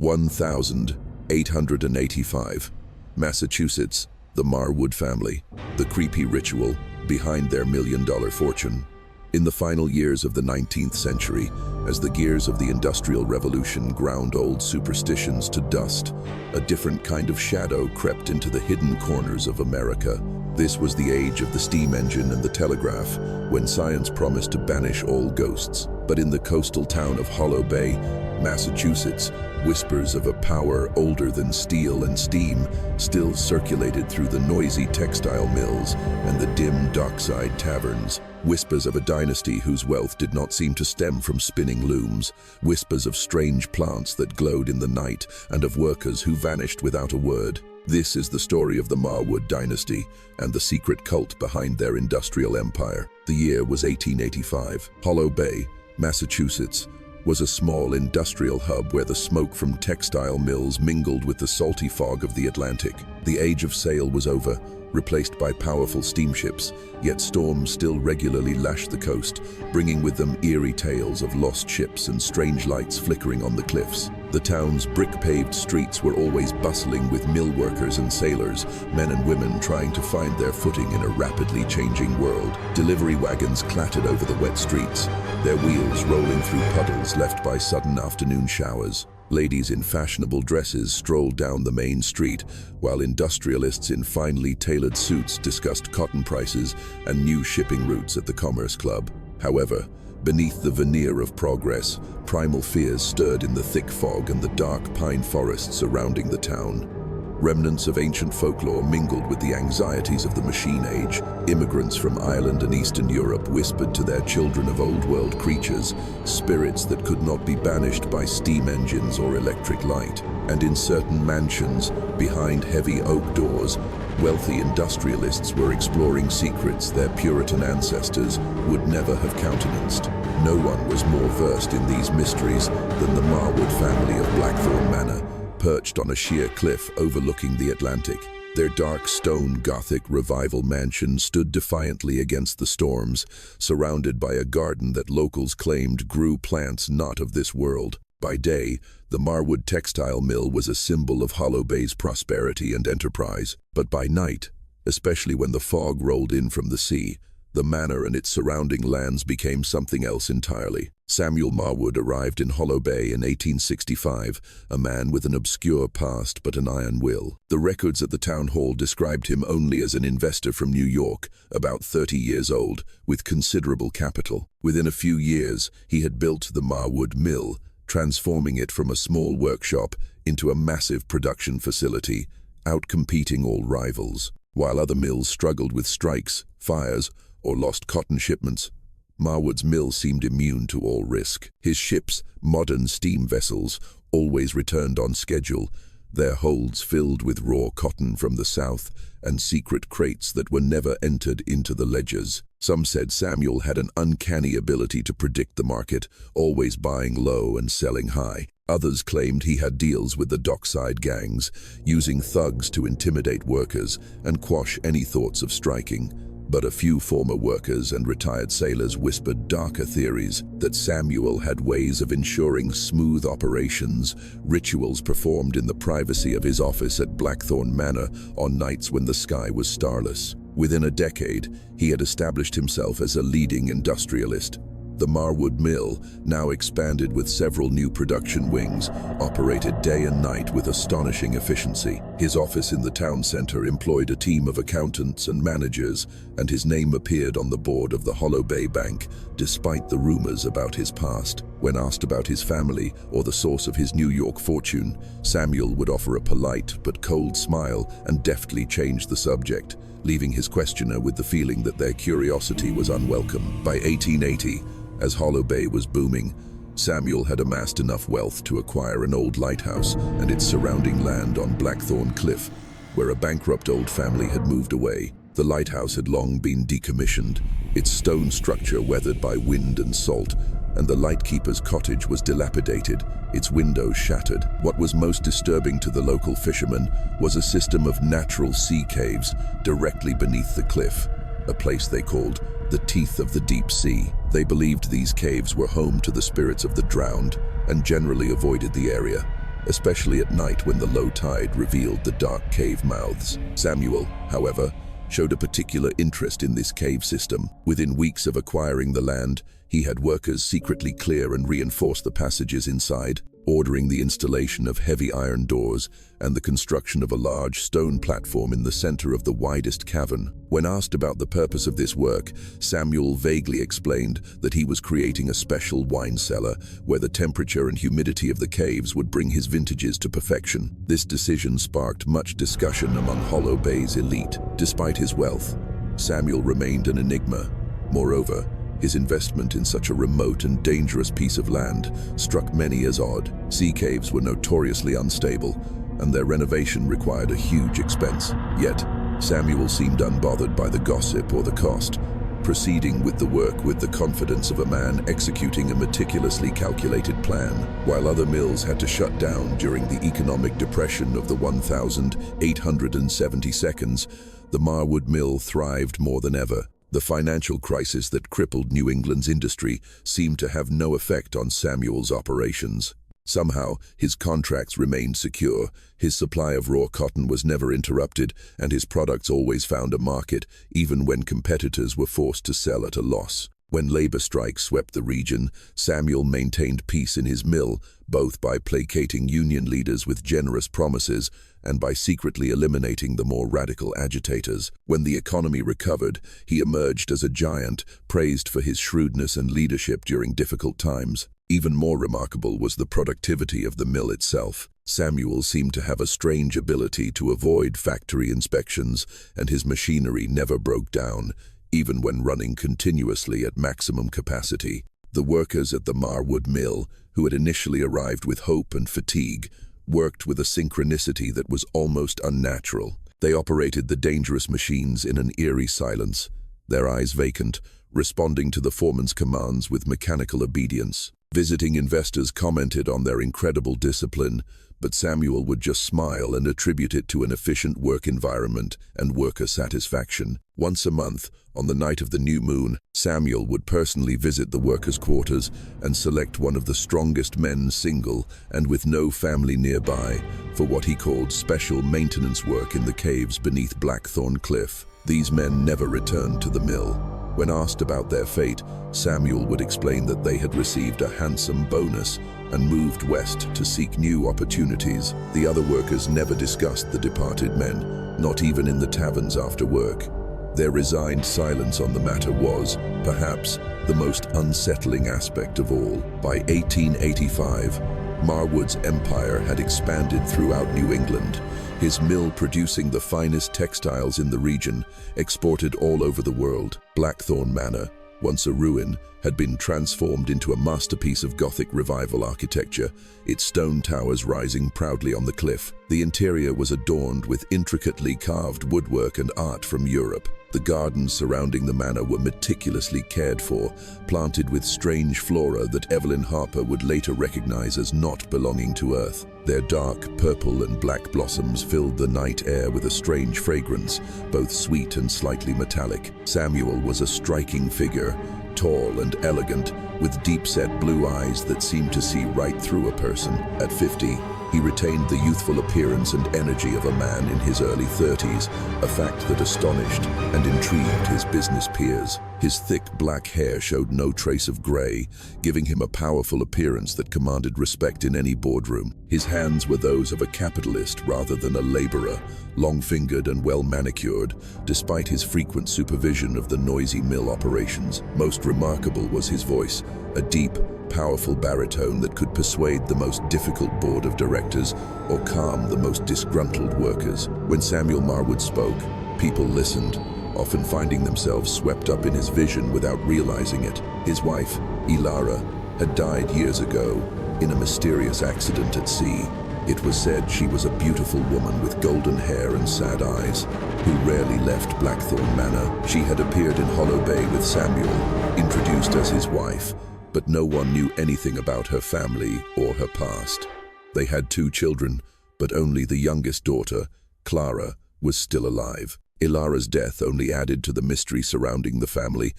1885. Massachusetts, the Marwood family, the creepy ritual behind their million-dollar fortune. In the final years of the 19th century, as the gears of the Industrial Revolution ground old superstitions to dust, a different kind of shadow crept into the hidden corners of America. This was the age of the steam engine and the telegraph, when science promised to banish all ghosts. But in the coastal town of Hollow Bay, Massachusetts, whispers of a power older than steel and steam still circulated through the noisy textile mills and the dim dockside taverns. Whispers of a dynasty whose wealth did not seem to stem from spinning looms. Whispers of strange plants that glowed in the night and of workers who vanished without a word. This is the story of the Marwood dynasty and the secret cult behind their industrial empire. The year was 1885. Hollow Bay, Massachusetts, was a small industrial hub where the smoke from textile mills mingled with the salty fog of the Atlantic. The age of sail was over, replaced by powerful steamships, yet storms still regularly lashed the coast, bringing with them eerie tales of lost ships and strange lights flickering on the cliffs. The town's brick-paved streets were always bustling with mill workers and sailors, men and women trying to find their footing in a rapidly changing world. Delivery wagons clattered over the wet streets, their wheels rolling through puddles left by sudden afternoon showers. Ladies in fashionable dresses strolled down the main street, while industrialists in finely tailored suits discussed cotton prices and new shipping routes at the Commerce Club. However, beneath the veneer of progress, primal fears stirred in the thick fog and the dark pine forests surrounding the town. Remnants of ancient folklore mingled with the anxieties of the machine age. Immigrants from Ireland and Eastern Europe whispered to their children of old-world creatures, spirits that could not be banished by steam engines or electric light. And in certain mansions, behind heavy oak doors, wealthy industrialists were exploring secrets their Puritan ancestors would never have countenanced. No one was more versed in these mysteries than the Marwood family of Blackthorn Manor, perched on a sheer cliff overlooking the Atlantic. Their dark stone Gothic revival mansion stood defiantly against the storms, surrounded by a garden that locals claimed grew plants not of this world. By day, the Marwood textile mill was a symbol of Hollow Bay's prosperity and enterprise. But by night, especially when the fog rolled in from the sea, the manor and its surrounding lands became something else entirely. Samuel Marwood arrived in Hollow Bay in 1865, a man with an obscure past but an iron will. The records at the town hall described him only as an investor from New York, about 30 years old, with considerable capital. Within a few years, he had built the Marwood Mill, transforming it from a small workshop into a massive production facility, outcompeting all rivals. While other mills struggled with strikes, fires, or lost cotton shipments, Marwood's mill seemed immune to all risk. His ships, modern steam vessels, always returned on schedule, their holds filled with raw cotton from the south and secret crates that were never entered into the ledgers. Some said Samuel had an uncanny ability to predict the market, always buying low and selling high. Others claimed he had deals with the dockside gangs, using thugs to intimidate workers and quash any thoughts of striking. But a few former workers and retired sailors whispered darker theories that Samuel had ways of ensuring smooth operations, rituals performed in the privacy of his office at Blackthorn Manor on nights when the sky was starless. Within a decade, he had established himself as a leading industrialist. The Marwood Mill, now expanded with several new production wings, operated day and night with astonishing efficiency. His office in the town center employed a team of accountants and managers, and his name appeared on the board of the Hollow Bay Bank, despite the rumors about his past. When asked about his family or the source of his New York fortune, Samuel would offer a polite but cold smile and deftly change the subject, leaving his questioner with the feeling that their curiosity was unwelcome. By 1880, as Hollow Bay was booming, Samuel had amassed enough wealth to acquire an old lighthouse and its surrounding land on Blackthorn Cliff, where a bankrupt old family had moved away. The lighthouse had long been decommissioned, its stone structure weathered by wind and salt, and the lightkeeper's cottage was dilapidated, its windows shattered. What was most disturbing to the local fishermen was a system of natural sea caves directly beneath the cliff, a place they called the teeth of the deep sea. They believed these caves were home to the spirits of the drowned and generally avoided the area. especially at night when the low tide revealed the dark cave mouths. Samuel, however, showed a particular interest in this cave system. Within weeks of acquiring the land, he had workers secretly clear and reinforce the passages inside, ordering the installation of heavy iron doors and the construction of a large stone platform in the center of the widest cavern. When asked about the purpose of this work, Samuel vaguely explained that he was creating a special wine cellar where the temperature and humidity of the caves would bring his vintages to perfection. This decision sparked much discussion among Hollow Bay's elite. Despite his wealth, Samuel remained an enigma. Moreover, his investment in such a remote and dangerous piece of land struck many as odd. Sea caves were notoriously unstable, and their renovation required a huge expense. Yet, Samuel seemed unbothered by the gossip or the cost, proceeding with the work with the confidence of a man executing a meticulously calculated plan. While other mills had to shut down during the economic depression of the 1870s, the Marwood mill thrived more than ever. The financial crisis that crippled New England's industry seemed to have no effect on Samuel's operations. Somehow, his contracts remained secure, his supply of raw cotton was never interrupted, and his products always found a market, even when competitors were forced to sell at a loss. When labor strikes swept the region, Samuel maintained peace in his mill, both by placating union leaders with generous promises and by secretly eliminating the more radical agitators. When the economy recovered, he emerged as a giant, praised for his shrewdness and leadership during difficult times. Even more remarkable was the productivity of the mill itself. Samuel seemed to have a strange ability to avoid factory inspections, and his machinery never broke down, even when running continuously at maximum capacity. The workers at the Marwood mill, who had initially arrived with hope and fatigue, worked with a synchronicity that was almost unnatural. They operated the dangerous machines in an eerie silence, their eyes vacant, responding to the foreman's commands with mechanical obedience. Visiting investors commented on their incredible discipline, but Samuel would just smile and attribute it to an efficient work environment and worker satisfaction. Once a month, on the night of the new moon, Samuel would personally visit the workers' quarters and select one of the strongest men single and with no family nearby for what he called special maintenance work in the caves beneath Blackthorn Cliff. These men never returned to the mill. When asked about their fate, Samuel would explain that they had received a handsome bonus and moved west to seek new opportunities. The other workers never discussed the departed men, not even in the taverns after work. Their resigned silence on the matter was, perhaps, the most unsettling aspect of all. By 1885, Marwood's empire had expanded throughout New England, his mill producing the finest textiles in the region, exported all over the world. Blackthorn Manor, once a ruin, had been transformed into a masterpiece of Gothic revival architecture, its stone towers rising proudly on the cliff. The interior was adorned with intricately carved woodwork and art from Europe. The gardens surrounding the manor were meticulously cared for, planted with strange flora that Evelyn Harper would later recognize as not belonging to Earth. Their dark purple and black blossoms filled the night air with a strange fragrance, both sweet and slightly metallic. Samuel was a striking figure, tall and elegant, with deep-set blue eyes that seemed to see right through a person. At 50, he retained the youthful appearance and energy of a man in his early 30s, a fact that astonished and intrigued his business peers. His thick black hair showed no trace of gray, giving him a powerful appearance that commanded respect in any boardroom. His hands were those of a capitalist rather than a laborer, long-fingered and well-manicured, despite his frequent supervision of the noisy mill operations. Most remarkable was his voice, a deep, powerful baritone that could persuade the most difficult board of directors or calm the most disgruntled workers. When Samuel Marwood spoke, people listened, often finding themselves swept up in his vision without realizing it. His wife, Elara, had died years ago in a mysterious accident at sea. It was said she was a beautiful woman with golden hair and sad eyes, who rarely left Blackthorn Manor. She had appeared in Hollow Bay with Samuel, introduced as his wife, but no one knew anything about her family or her past. They had 2 children, but only the youngest daughter, Clara, was still alive. Ilara's death only added to the mystery surrounding the family,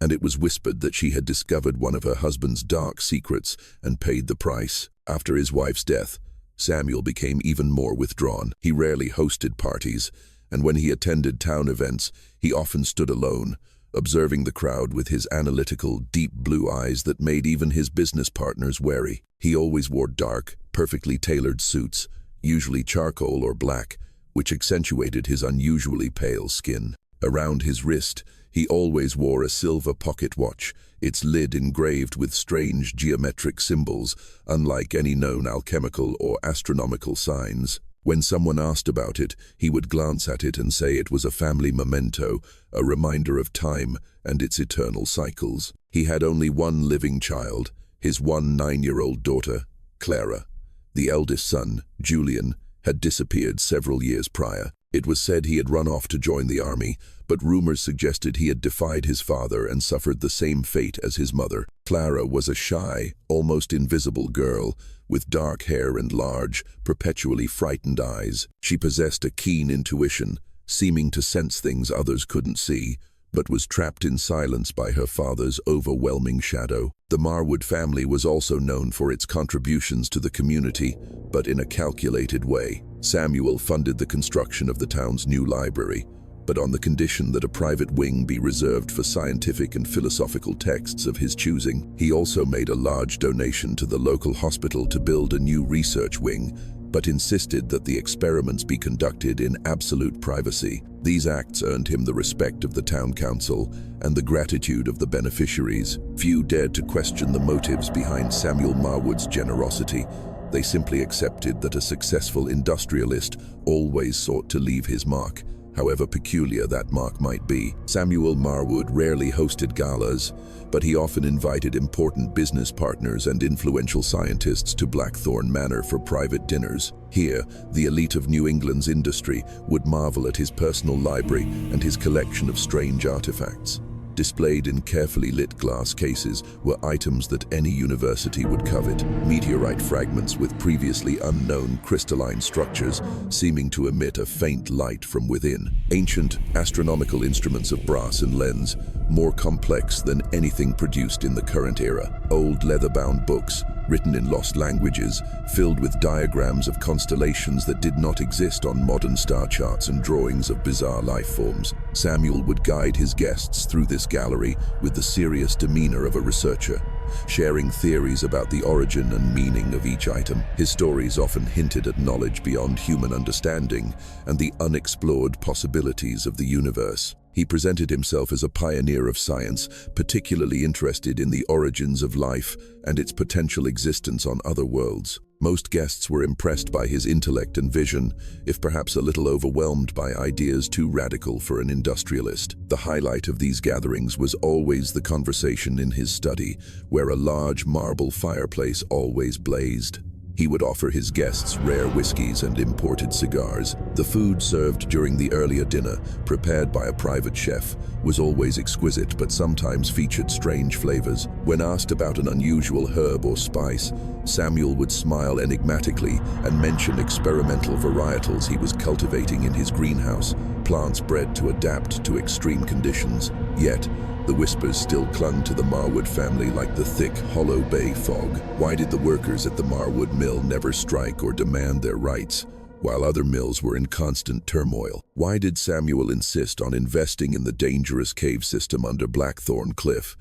and it was whispered that she had discovered one of her husband's dark secrets and paid the price. After his wife's death, Samuel became even more withdrawn. He rarely hosted parties, and when he attended town events, he often stood alone, observing the crowd with his analytical, deep blue eyes that made even his business partners wary. He always wore dark, perfectly tailored suits, usually charcoal or black, which accentuated his unusually pale skin. Around his wrist, he always wore a silver pocket watch, its lid engraved with strange geometric symbols, unlike any known alchemical or astronomical signs. When someone asked about it, he would glance at it and say it was a family memento, a reminder of time and its eternal cycles. He had only one living child, his one 9-year-old daughter, Clara. The eldest son, Julian, had disappeared several years prior. It was said he had run off to join the army, but rumors suggested he had defied his father and suffered the same fate as his mother. Clara was a shy, almost invisible girl, with dark hair and large, perpetually frightened eyes. She possessed a keen intuition, seeming to sense things others couldn't see, but was trapped in silence by her father's overwhelming shadow. The Marwood family was also known for its contributions to the community, but in a calculated way. Samuel funded the construction of the town's new library, but on the condition that a private wing be reserved for scientific and philosophical texts of his choosing. He also made a large donation to the local hospital to build a new research wing, but insisted that the experiments be conducted in absolute privacy. These acts earned him the respect of the town council and the gratitude of the beneficiaries. Few dared to question the motives behind Samuel Marwood's generosity. They simply accepted that a successful industrialist always sought to leave his mark, however peculiar that mark might be. Samuel Marwood rarely hosted galas, but he often invited important business partners and influential scientists to Blackthorn Manor for private dinners. Here, the elite of New England's industry would marvel at his personal library and his collection of strange artifacts. Displayed in carefully lit glass cases were items that any university would covet, meteorite fragments with previously unknown crystalline structures seeming to emit a faint light from within, ancient astronomical instruments of brass and lens, more complex than anything produced in the current era, old leather-bound books, written in lost languages, filled with diagrams of constellations that did not exist on modern star charts and drawings of bizarre life forms. Samuel would guide his guests through this gallery with the serious demeanor of a researcher, sharing theories about the origin and meaning of each item. His stories often hinted at knowledge beyond human understanding and the unexplored possibilities of the universe. He presented himself as a pioneer of science, particularly interested in the origins of life and its potential existence on other worlds. Most guests were impressed by his intellect and vision, if perhaps a little overwhelmed by ideas too radical for an industrialist. The highlight of these gatherings was always the conversation in his study, where a large marble fireplace always blazed. He would offer his guests rare whiskeys and imported cigars. The food served during the earlier dinner, prepared by a private chef, was always exquisite but sometimes featured strange flavors. When asked about an unusual herb or spice, Samuel would smile enigmatically and mention experimental varietals he was cultivating in his greenhouse, plants bred to adapt to extreme conditions. Yet, the whispers still clung to the Marwood family like the thick, hollow bay fog. Why did the workers at the Marwood mill never strike or demand their rights, while other mills were in constant turmoil? Why did Samuel insist on investing in the dangerous cave system under Blackthorn Cliff,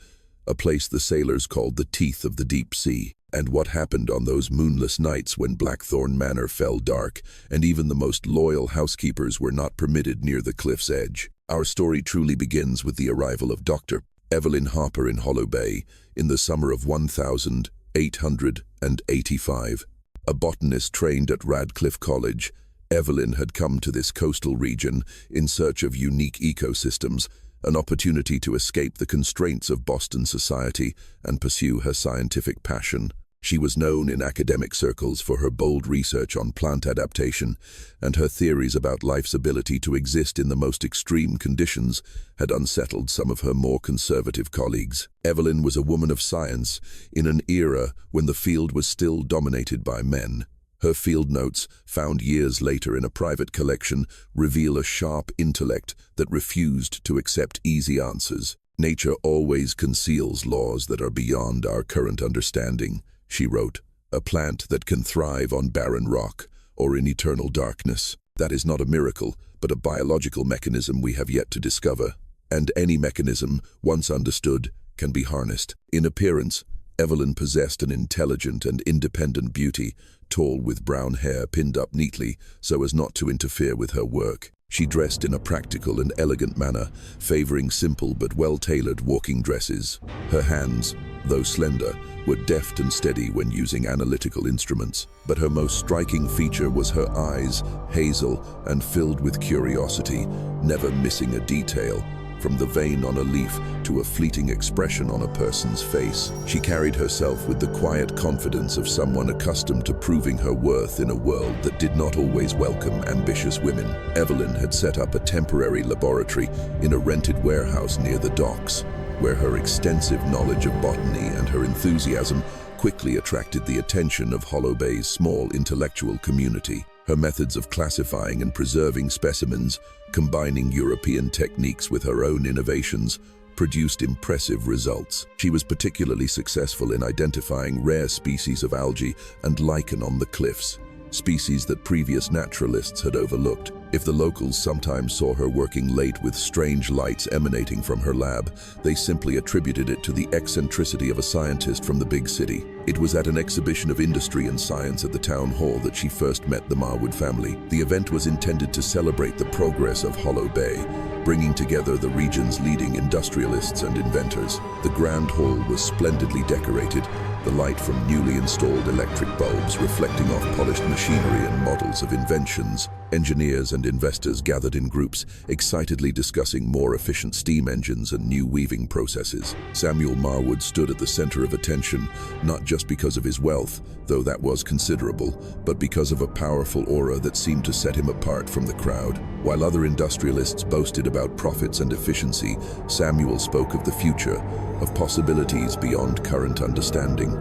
a place the sailors called the teeth of the deep sea? And what happened on those moonless nights when Blackthorn Manor fell dark, and even the most loyal housekeepers were not permitted near the cliff's edge? Our story truly begins with the arrival of Dr. Evelyn Hopper in Hollow Bay in the summer of 1885. A botanist trained at Radcliffe College, Evelyn had come to this coastal region in search of unique ecosystems, an opportunity to escape the constraints of Boston society and pursue her scientific passion. She was known in academic circles for her bold research on plant adaptation, and her theories about life's ability to exist in the most extreme conditions had unsettled some of her more conservative colleagues. Evelyn was a woman of science in an era when the field was still dominated by men. Her field notes, found years later in a private collection, reveal a sharp intellect that refused to accept easy answers. "Nature always conceals laws that are beyond our current understanding," she wrote, a plant that can thrive on barren rock or in eternal darkness. That is not a miracle, but a biological mechanism we have yet to discover. And any mechanism, once understood, can be harnessed. In appearance, Evelyn possessed an intelligent and independent beauty, tall with brown hair pinned up neatly so as not to interfere with her work. She dressed in a practical and elegant manner, favoring simple but well-tailored walking dresses. Her hands, though slender, were deft and steady when using analytical instruments. But her most striking feature was her eyes, hazel and filled with curiosity, never missing a detail. From the vein on a leaf to a fleeting expression on a person's face. She carried herself with the quiet confidence of someone accustomed to proving her worth in a world that did not always welcome ambitious women. Evelyn had set up a temporary laboratory in a rented warehouse near the docks, where her extensive knowledge of botany and her enthusiasm quickly attracted the attention of Hollow Bay's small intellectual community. Her methods of classifying and preserving specimens, combining European techniques with her own innovations, produced impressive results. She was particularly successful in identifying rare species of algae and lichen on the cliffs, species that previous naturalists had overlooked. If the locals sometimes saw her working late with strange lights emanating from her lab, they simply attributed it to the eccentricity of a scientist from the big city. It was at an exhibition of industry and science at the town hall that she first met the Marwood family. The event was intended to celebrate the progress of Hollow Bay, bringing together the region's leading industrialists and inventors. The grand hall was splendidly decorated, the light from newly installed electric bulbs reflecting off polished machinery and models of inventions. Engineers and investors gathered in groups, excitedly discussing more efficient steam engines and new weaving processes. Samuel Marwood stood at the center of attention, not just because of his wealth, though that was considerable, but because of a powerful aura that seemed to set him apart from the crowd. While other industrialists boasted about profits and efficiency, Samuel spoke of the future, of possibilities beyond current understanding.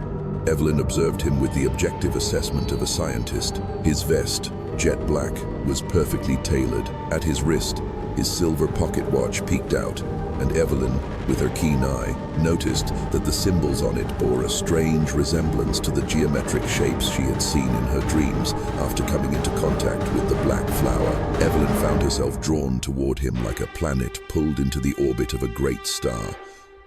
Evelyn observed him with the objective assessment of a scientist. His vest, jet black, was perfectly tailored. At his wrist, his silver pocket watch peeked out, and Evelyn, with her keen eye, noticed that the symbols on it bore a strange resemblance to the geometric shapes she had seen in her dreams after coming into contact with the black flower. Evelyn found herself drawn toward him like a planet pulled into the orbit of a great star.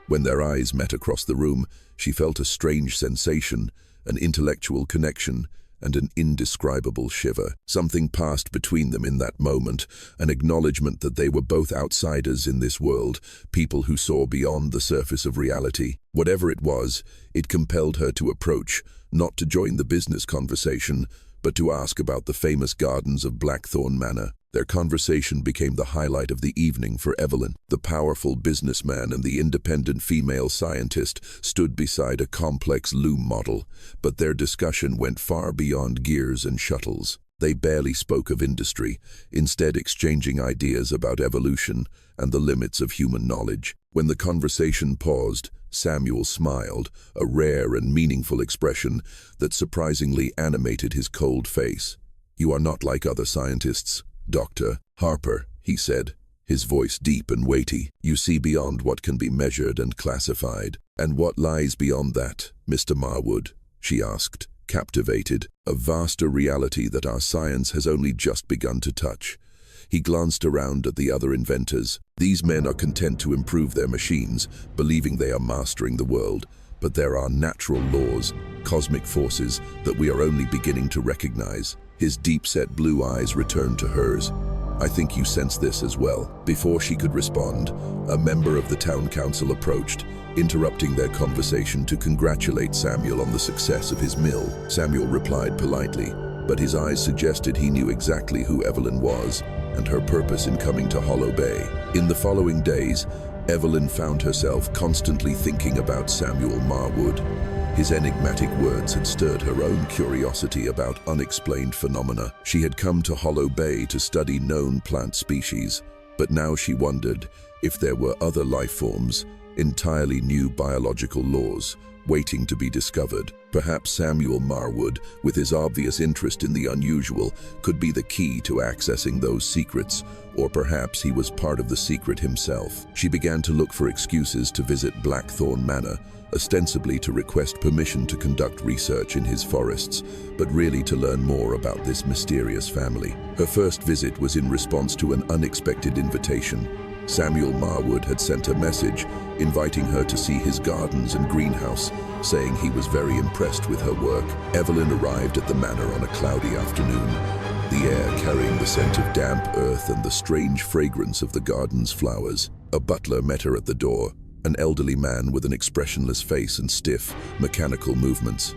When their eyes met across the room, she felt a strange sensation, an intellectual connection, and an indescribable shiver. Something passed between them in that moment, an acknowledgement that they were both outsiders in this world, people who saw beyond the surface of reality. Whatever it was, it compelled her to approach, not to join the business conversation, but to ask about the famous gardens of Blackthorn Manor. Their conversation became the highlight of the evening for Evelyn. The powerful businessman and the independent female scientist stood beside a complex loom model, but their discussion went far beyond gears and shuttles. They barely spoke of industry, instead exchanging ideas about evolution and the limits of human knowledge. When the conversation paused, Samuel smiled, a rare and meaningful expression that surprisingly animated his cold face. "You are not like other scientists, Dr. Harper," he said, his voice deep and weighty. "You see beyond what can be measured and classified." "And what lies beyond that, Mr. Marwood?" she asked, captivated. "A vaster reality that our science has only just begun to touch." He glanced around at the other inventors. These men are content to improve their machines, believing they are mastering the world. But there are natural laws, cosmic forces, that we are only beginning to recognize. His deep-set blue eyes returned to hers. "I think you sense this as well." Before she could respond, a member of the town council approached, interrupting their conversation to congratulate Samuel on the success of his mill. Samuel replied politely, but his eyes suggested he knew exactly who Evelyn was and her purpose in coming to Hollow Bay. In the following days, Evelyn found herself constantly thinking about Samuel Marwood. His enigmatic words had stirred her own curiosity about unexplained phenomena. She had come to Hollow Bay to study known plant species, but now she wondered if there were other life forms, entirely new biological laws, waiting to be discovered. Perhaps Samuel Marwood, with his obvious interest in the unusual, could be the key to accessing those secrets, or perhaps he was part of the secret himself. She began to look for excuses to visit Blackthorn Manor, ostensibly to request permission to conduct research in his forests, but really to learn more about this mysterious family. Her first visit was in response to an unexpected invitation. Samuel Marwood had sent a message inviting her to see his gardens and greenhouse, saying he was very impressed with her work. Evelyn arrived at the manor on a cloudy afternoon, the air carrying the scent of damp earth and the strange fragrance of the garden's flowers. A butler met her at the door, an elderly man with an expressionless face and stiff, mechanical movements.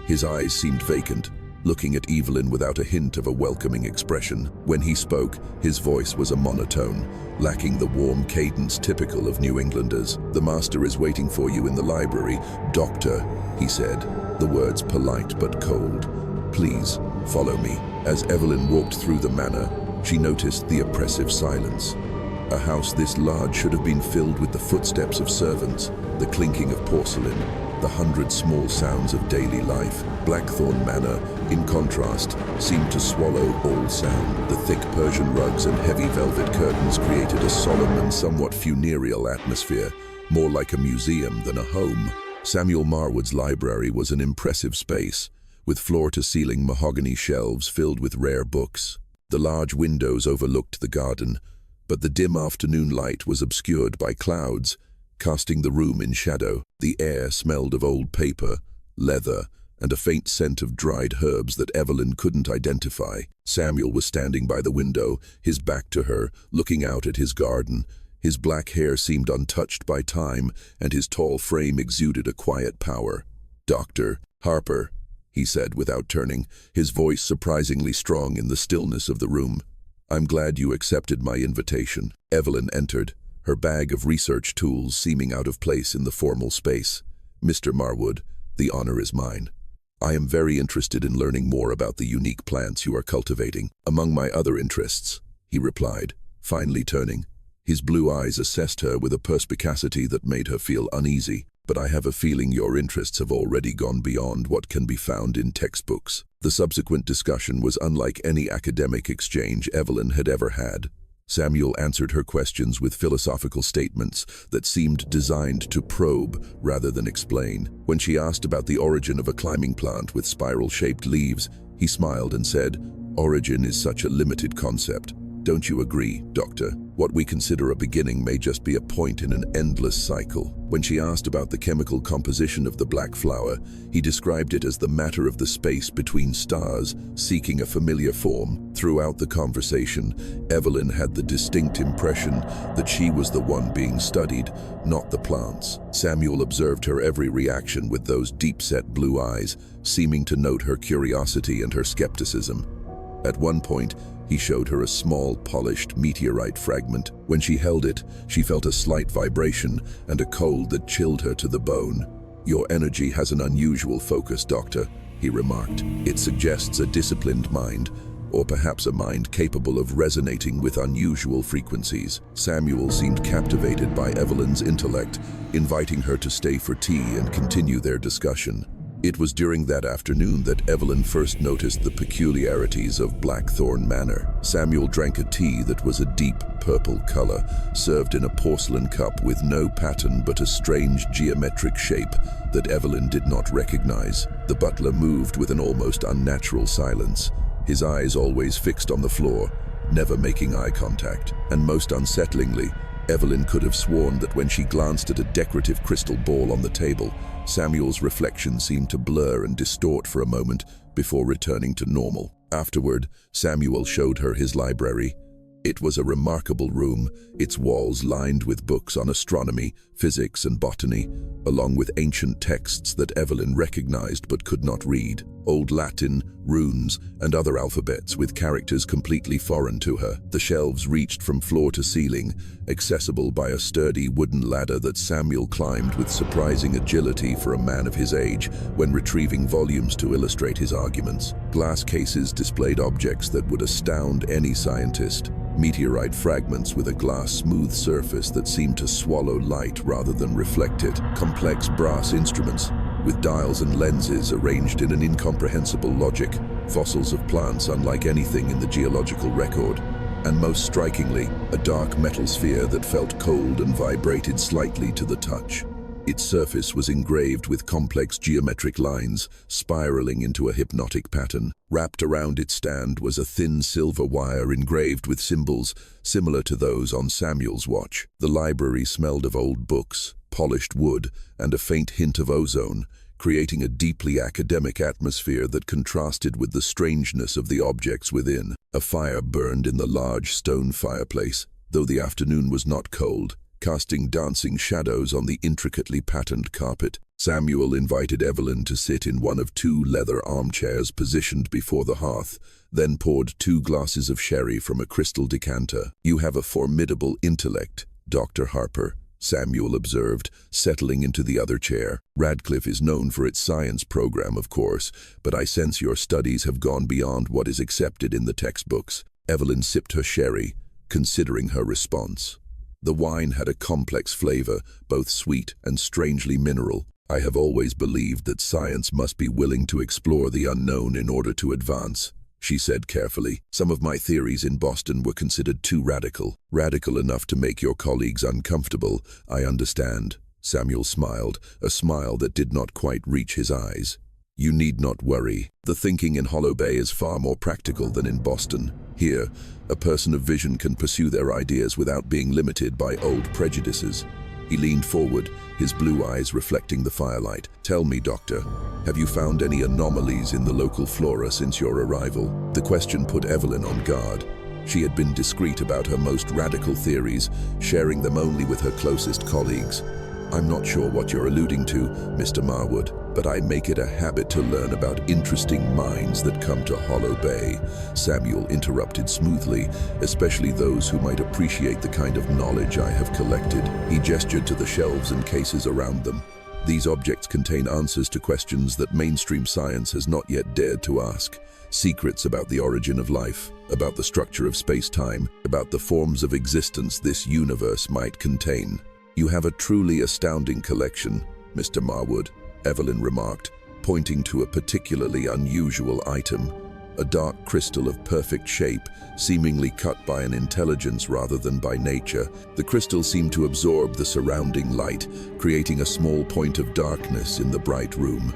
His eyes seemed vacant, looking at Evelyn without a hint of a welcoming expression. When he spoke, his voice was a monotone, lacking the warm cadence typical of New Englanders. "The master is waiting for you in the library, doctor," he said, the words polite but cold. "Please, follow me." As Evelyn walked through the manor, she noticed the oppressive silence. A house this large should have been filled with the footsteps of servants, the clinking of porcelain, the 100 small sounds of daily life. Blackthorn Manor, in contrast, seemed to swallow all sound. The thick Persian rugs and heavy velvet curtains created a solemn and somewhat funereal atmosphere, more like a museum than a home. Samuel Marwood's library was an impressive space, with floor-to-ceiling mahogany shelves filled with rare books. The large windows overlooked the garden, but the dim afternoon light was obscured by clouds, casting the room in shadow. The air smelled of old paper, leather, and a faint scent of dried herbs that Evelyn couldn't identify. Samuel was standing by the window, his back to her, looking out at his garden. His black hair seemed untouched by time, and his tall frame exuded a quiet power. "Dr. Harper," he said without turning, his voice surprisingly strong in the stillness of the room. "I'm glad you accepted my invitation." Evelyn entered, her bag of research tools seeming out of place in the formal space. "Mr. Marwood, the honor is mine. I am very interested in learning more about the unique plants you are cultivating." "Among my other interests," he replied, finally turning. His blue eyes assessed her with a perspicacity that made her feel uneasy. "But I have a feeling your interests have already gone beyond what can be found in textbooks." The subsequent discussion was unlike any academic exchange Evelyn had ever had. Samuel answered her questions with philosophical statements that seemed designed to probe rather than explain. When she asked about the origin of a climbing plant with spiral-shaped leaves, he smiled and said, "Origin is such a limited concept. Don't you agree, Doctor? What we consider a beginning may just be a point in an endless cycle." When she asked about the chemical composition of the black flower, he described it as the matter of the space between stars, seeking a familiar form. Throughout the conversation, Evelyn had the distinct impression that she was the one being studied, not the plants. Samuel observed her every reaction with those deep-set blue eyes, seeming to note her curiosity and her skepticism. At one point, he showed her a small, polished meteorite fragment. When she held it, she felt a slight vibration and a cold that chilled her to the bone. "Your energy has an unusual focus, Doctor," he remarked. "It suggests a disciplined mind, or perhaps a mind capable of resonating with unusual frequencies." Samuel seemed captivated by Evelyn's intellect, inviting her to stay for tea and continue their discussion. It was during that afternoon that Evelyn first noticed the peculiarities of Blackthorn Manor. Samuel drank a tea that was a deep purple color, served in a porcelain cup with no pattern but a strange geometric shape that Evelyn did not recognize. The butler moved with an almost unnatural silence, his eyes always fixed on the floor, never making eye contact. And most unsettlingly, Evelyn could have sworn that when she glanced at a decorative crystal ball on the table, Samuel's reflection seemed to blur and distort for a moment before returning to normal. Afterward, Samuel showed her his library. It was a remarkable room, its walls lined with books on astronomy, physics, and botany, along with ancient texts that Evelyn recognized but could not read. Old Latin, runes, and other alphabets with characters completely foreign to her. The shelves reached from floor to ceiling, accessible by a sturdy wooden ladder that Samuel climbed with surprising agility for a man of his age when retrieving volumes to illustrate his arguments. Glass cases displayed objects that would astound any scientist. Meteorite fragments with a glass-smooth surface that seemed to swallow light rather than reflect it. Complex brass instruments, with dials and lenses arranged in an incomprehensible logic, fossils of plants unlike anything in the geological record, and most strikingly, a dark metal sphere that felt cold and vibrated slightly to the touch. Its surface was engraved with complex geometric lines, spiraling into a hypnotic pattern. Wrapped around its stand was a thin silver wire engraved with symbols similar to those on Samuel's watch. The library smelled of old books, polished wood, and a faint hint of ozone, creating a deeply academic atmosphere that contrasted with the strangeness of the objects within. A fire burned in the large stone fireplace, though the afternoon was not cold, casting dancing shadows on the intricately patterned carpet. Samuel invited Evelyn to sit in one of 2 leather armchairs positioned before the hearth, then poured 2 glasses of sherry from a crystal decanter. "You have a formidable intellect, Dr. Harper," Samuel observed, settling into the other chair. "Radcliffe is known for its science program, of course, but I sense your studies have gone beyond what is accepted in the textbooks." Evelyn sipped her sherry, considering her response. The wine had a complex flavor, both sweet and strangely mineral. "I have always believed that science must be willing to explore the unknown in order to advance," she said carefully. "Some of my theories in Boston were considered too radical. Radical enough to make your colleagues uncomfortable, I understand." Samuel smiled, a smile that did not quite reach his eyes. "You need not worry. The thinking in Hollow Bay is far more practical than in Boston. Here, a person of vision can pursue their ideas without being limited by old prejudices." He leaned forward, his blue eyes reflecting the firelight. "Tell me, Doctor, have you found any anomalies in the local flora since your arrival?" The question put Evelyn on guard. She had been discreet about her most radical theories, sharing them only with her closest colleagues. "I'm not sure what you're alluding to, Mr. Marwood, but I make it a habit to learn about interesting minds that come to Hollow Bay," Samuel interrupted smoothly, "especially those who might appreciate the kind of knowledge I have collected." He gestured to the shelves and cases around them. "These objects contain answers to questions that mainstream science has not yet dared to ask. Secrets about the origin of life, about the structure of space-time, about the forms of existence this universe might contain." "You have a truly astounding collection, Mr. Marwood," Evelyn remarked, pointing to a particularly unusual item, a dark crystal of perfect shape, seemingly cut by an intelligence rather than by nature. The crystal seemed to absorb the surrounding light, creating a small point of darkness in the bright room.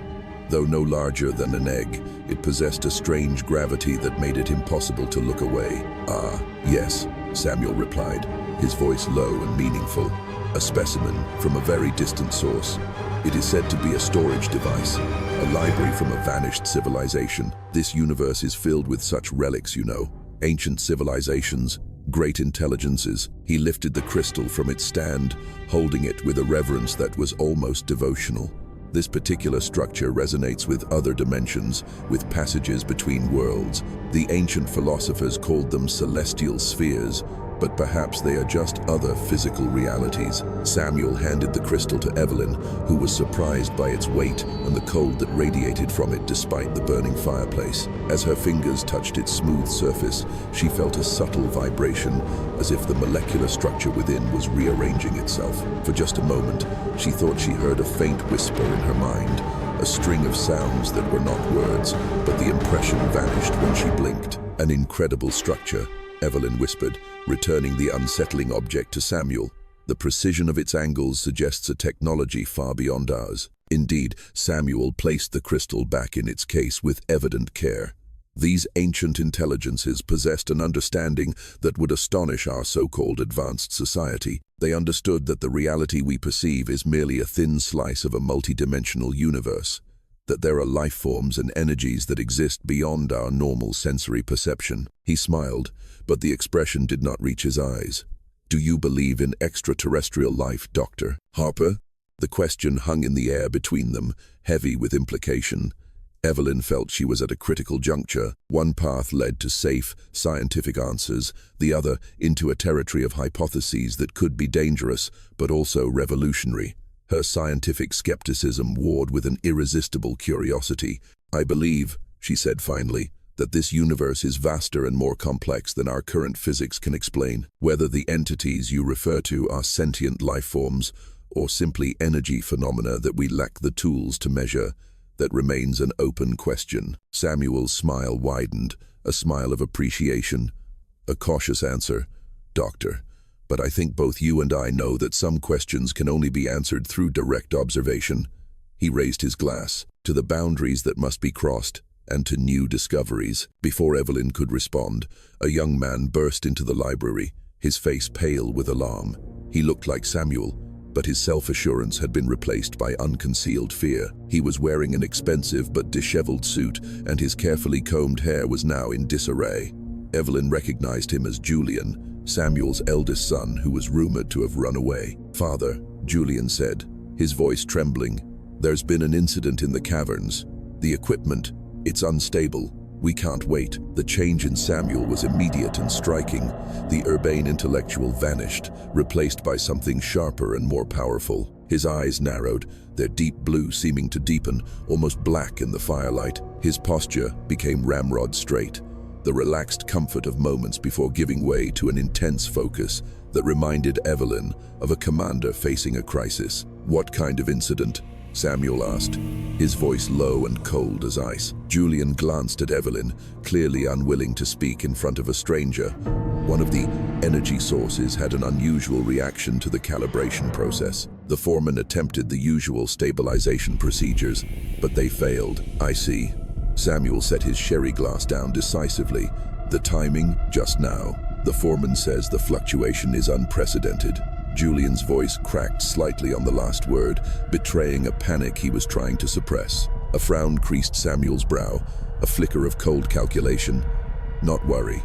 Though no larger than an egg, it possessed a strange gravity that made it impossible to look away. "Ah, yes," Samuel replied, his voice low and meaningful. "A specimen from a very distant source. It is said to be a storage device, a library from a vanished civilization. This universe is filled with such relics, you know. Ancient civilizations, great intelligences." He lifted the crystal from its stand, holding it with a reverence that was almost devotional. "This particular structure resonates with other dimensions, with passages between worlds. The ancient philosophers called them celestial spheres, but perhaps they are just other physical realities." Samuel handed the crystal to Evelyn, who was surprised by its weight and the cold that radiated from it despite the burning fireplace. As her fingers touched its smooth surface, she felt a subtle vibration, as if the molecular structure within was rearranging itself. For just a moment, she thought she heard a faint whisper in her mind, a string of sounds that were not words, but the impression vanished when she blinked. "An incredible structure," Evelyn whispered, returning the unsettling object to Samuel. "The precision of its angles suggests a technology far beyond ours." Indeed, Samuel placed the crystal back in its case with evident care. These ancient intelligences possessed an understanding that would astonish our so-called advanced society. They understood that the reality we perceive is merely a thin slice of a multidimensional universe, that there are life forms and energies that exist beyond our normal sensory perception. He smiled, but the expression did not reach his eyes. "Do you believe in extraterrestrial life, Dr. Harper?" The question hung in the air between them, heavy with implication. Evelyn felt she was at a critical juncture. One path led to safe, scientific answers, the other into a territory of hypotheses that could be dangerous, but also revolutionary. Her scientific skepticism warred with an irresistible curiosity. "I believe," she said finally, "that this universe is vaster and more complex than our current physics can explain. Whether the entities you refer to are sentient life forms, or simply energy phenomena that we lack the tools to measure? That remains an open question. Samuel's smile widened, a smile of appreciation. A cautious answer. Doctor, but I think both you and I know that some questions can only be answered through direct observation. He raised his glass to the boundaries that must be crossed and to new discoveries. Before Evelyn could respond, a young man burst into the library, his face pale with alarm. He looked like Samuel, but his self-assurance had been replaced by unconcealed fear. He was wearing an expensive but disheveled suit, and his carefully combed hair was now in disarray. Evelyn recognized him as Julian, Samuel's eldest son, who was rumored to have run away. "Father," Julian said, his voice trembling, "there's been an incident in the caverns. The equipment, it's unstable. We can't wait." The change in Samuel was immediate and striking. The urbane intellectual vanished, replaced by something sharper and more powerful. His eyes narrowed, their deep blue seeming to deepen, almost black in the firelight. His posture became ramrod straight, the relaxed comfort of moments before giving way to an intense focus that reminded Evelyn of a commander facing a crisis. "What kind of incident?" Samuel asked, his voice low and cold as ice. Julian glanced at Evelyn, clearly unwilling to speak in front of a stranger. One of the energy sources had an unusual reaction to the calibration process. The foreman attempted the usual stabilization procedures, but they failed. "I see." Samuel set his sherry glass down decisively. "The timing, just now. The foreman says the fluctuation is unprecedented." Julian's voice cracked slightly on the last word, betraying a panic he was trying to suppress. A frown creased Samuel's brow, a flicker of cold calculation. "Not worry."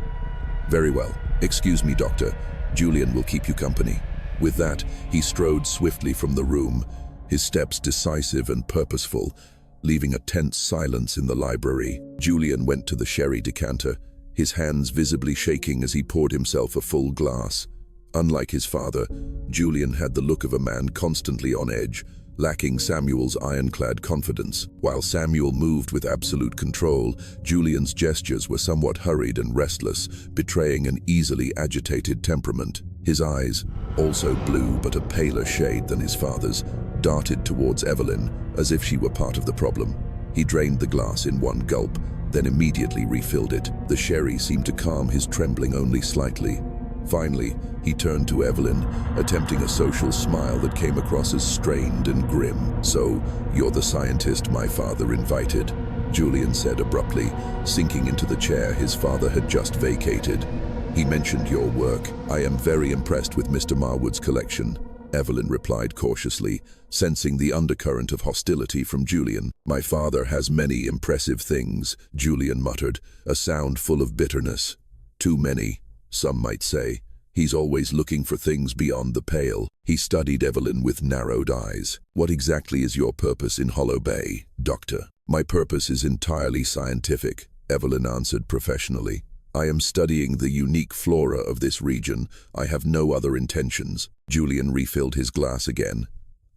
"Very well. Excuse me, doctor. Julian will keep you company." With that, he strode swiftly from the room, his steps decisive and purposeful, leaving a tense silence in the library. Julian went to the sherry decanter, his hands visibly shaking as he poured himself a full glass. Unlike his father, Julian had the look of a man constantly on edge, lacking Samuel's ironclad confidence. While Samuel moved with absolute control, Julian's gestures were somewhat hurried and restless, betraying an easily agitated temperament. His eyes, also blue but a paler shade than his father's, darted towards Evelyn as if she were part of the problem. He drained the glass in one gulp, then immediately refilled it. The sherry seemed to calm his trembling only slightly. Finally, he turned to Evelyn, attempting a social smile that came across as strained and grim. "So, you're the scientist my father invited," Julian said abruptly, sinking into the chair his father had just vacated. "He mentioned your work. I am very impressed with Mr. Marwood's collection," Evelyn replied cautiously, sensing the undercurrent of hostility from Julian. "My father has many impressive things," Julian muttered, a sound full of bitterness. "Too many, some might say. He's always looking for things beyond the pale." He studied Evelyn with narrowed eyes. "What exactly is your purpose in Hollow Bay, Doctor?" "My purpose is entirely scientific," Evelyn answered professionally. "I am studying the unique flora of this region. I have no other intentions." Julian refilled his glass again.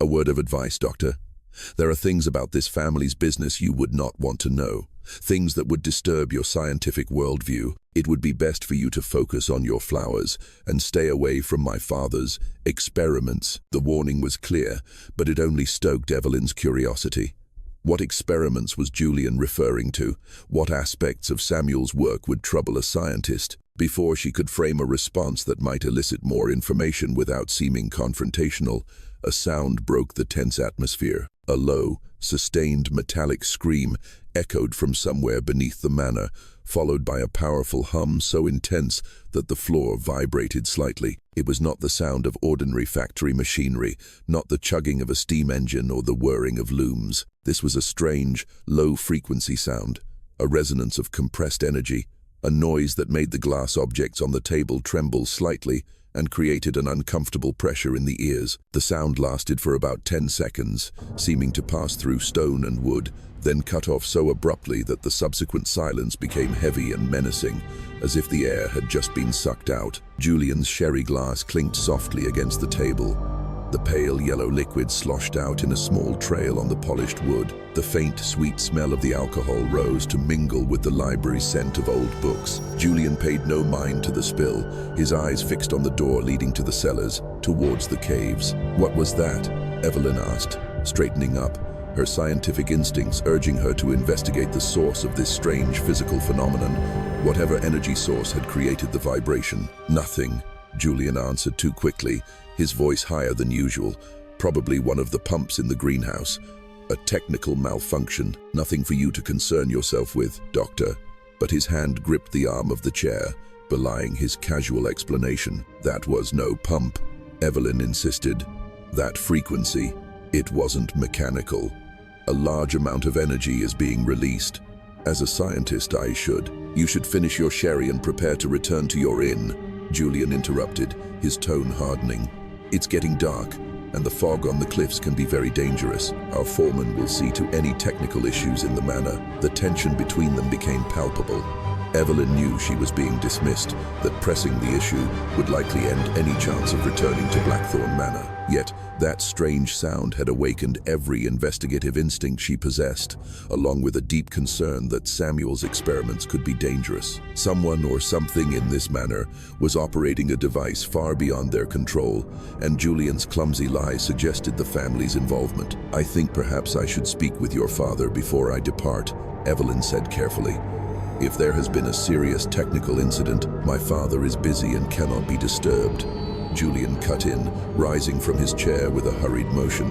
"A word of advice, Doctor. There are things about this family's business you would not want to know, things that would disturb your scientific worldview. It would be best for you to focus on your flowers and stay away from my father's experiments." The warning was clear, but it only stoked Evelyn's curiosity. What experiments was Julian referring to? What aspects of Samuel's work would trouble a scientist? Before she could frame a response that might elicit more information without seeming confrontational, a sound broke the tense atmosphere. A low, sustained metallic scream echoed from somewhere beneath the manor, followed by a powerful hum so intense that the floor vibrated slightly. It was not the sound of ordinary factory machinery, not the chugging of a steam engine or the whirring of looms. This was a strange, low-frequency sound, a resonance of compressed energy, a noise that made the glass objects on the table tremble slightly and created an uncomfortable pressure in the ears. The sound lasted for about 10 seconds, seeming to pass through stone and wood, then cut off so abruptly that the subsequent silence became heavy and menacing, as if the air had just been sucked out. Julian's sherry glass clinked softly against the table. The pale yellow liquid sloshed out in a small trail on the polished wood. The faint, sweet smell of the alcohol rose to mingle with the library scent of old books. Julian paid no mind to the spill, his eyes fixed on the door leading to the cellars. towards the caves. "What was that?" Evelyn asked, straightening up, her scientific instincts urging her to investigate the source of this strange physical phenomenon, whatever energy source had created the vibration. "Nothing," Julian answered too quickly, his voice higher than usual. "Probably one of the pumps in the greenhouse. A technical malfunction. Nothing for you to concern yourself with, Doctor." But his hand gripped the arm of the chair, belying his casual explanation. "That was no pump," Evelyn insisted. "That frequency, it wasn't mechanical. A large amount of energy is being released. As a scientist, You should finish your sherry and prepare to return to your inn," Julian interrupted, his tone hardening. "It's getting dark, and the fog on the cliffs can be very dangerous. Our foreman will see to any technical issues in the manor." The tension between them became palpable. Evelyn knew she was being dismissed, that pressing the issue would likely end any chance of returning to Blackthorn Manor. Yet, that strange sound had awakened every investigative instinct she possessed, along with a deep concern that Samuel's experiments could be dangerous. Someone or something in this manor was operating a device far beyond their control, and Julian's clumsy lie suggested the family's involvement. "I think perhaps I should speak with your father before I depart," Evelyn said carefully. "If there has been a serious technical incident, my father is busy and cannot be disturbed." Julian cut in, rising from his chair with a hurried motion.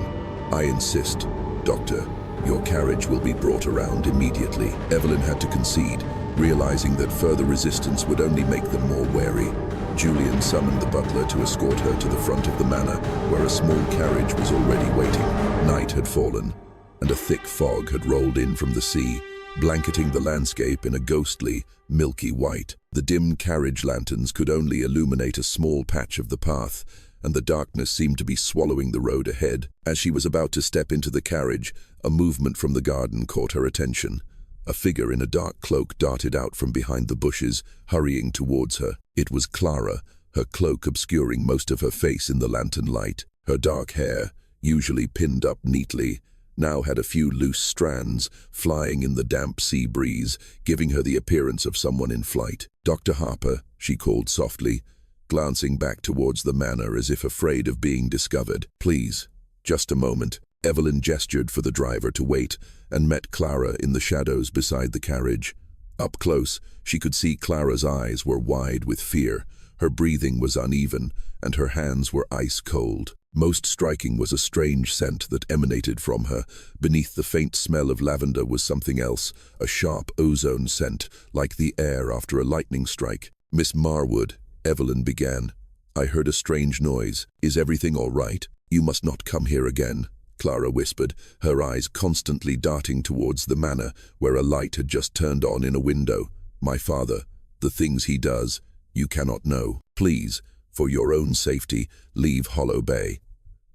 "I insist, Doctor. Your carriage will be brought around immediately." Evelyn had to concede, realizing that further resistance would only make them more wary. Julian summoned the butler to escort her to the front of the manor, where a small carriage was already waiting. Night had fallen, and a thick fog had rolled in from the sea, blanketing the landscape in a ghostly, milky white. The dim carriage lanterns could only illuminate a small patch of the path, and the darkness seemed to be swallowing the road ahead. As she was about to step into the carriage, a movement from the garden caught her attention. A figure in a dark cloak darted out from behind the bushes, hurrying towards her. It was Clara, her cloak obscuring most of her face in the lantern light. Her dark hair, usually pinned up neatly, now had a few loose strands flying in the damp sea breeze, giving her the appearance of someone in flight. "Dr. Harper," she called softly, glancing back towards the manor as if afraid of being discovered. "Please, just a moment." Evelyn gestured for the driver to wait and met Clara in the shadows beside the carriage. Up close, she could see Clara's eyes were wide with fear. Her breathing was uneven, and her hands were ice cold. Most striking was a strange scent that emanated from her. Beneath the faint smell of lavender was something else, a sharp ozone scent, like the air after a lightning strike. "Miss Marwood," Evelyn began, "I heard a strange noise. Is everything all right?" "You must not come here again," Clara whispered, her eyes constantly darting towards the manor, where a light had just turned on in a window. "My father, the things he does, you cannot know. Please, for your own safety, leave Hollow Bay."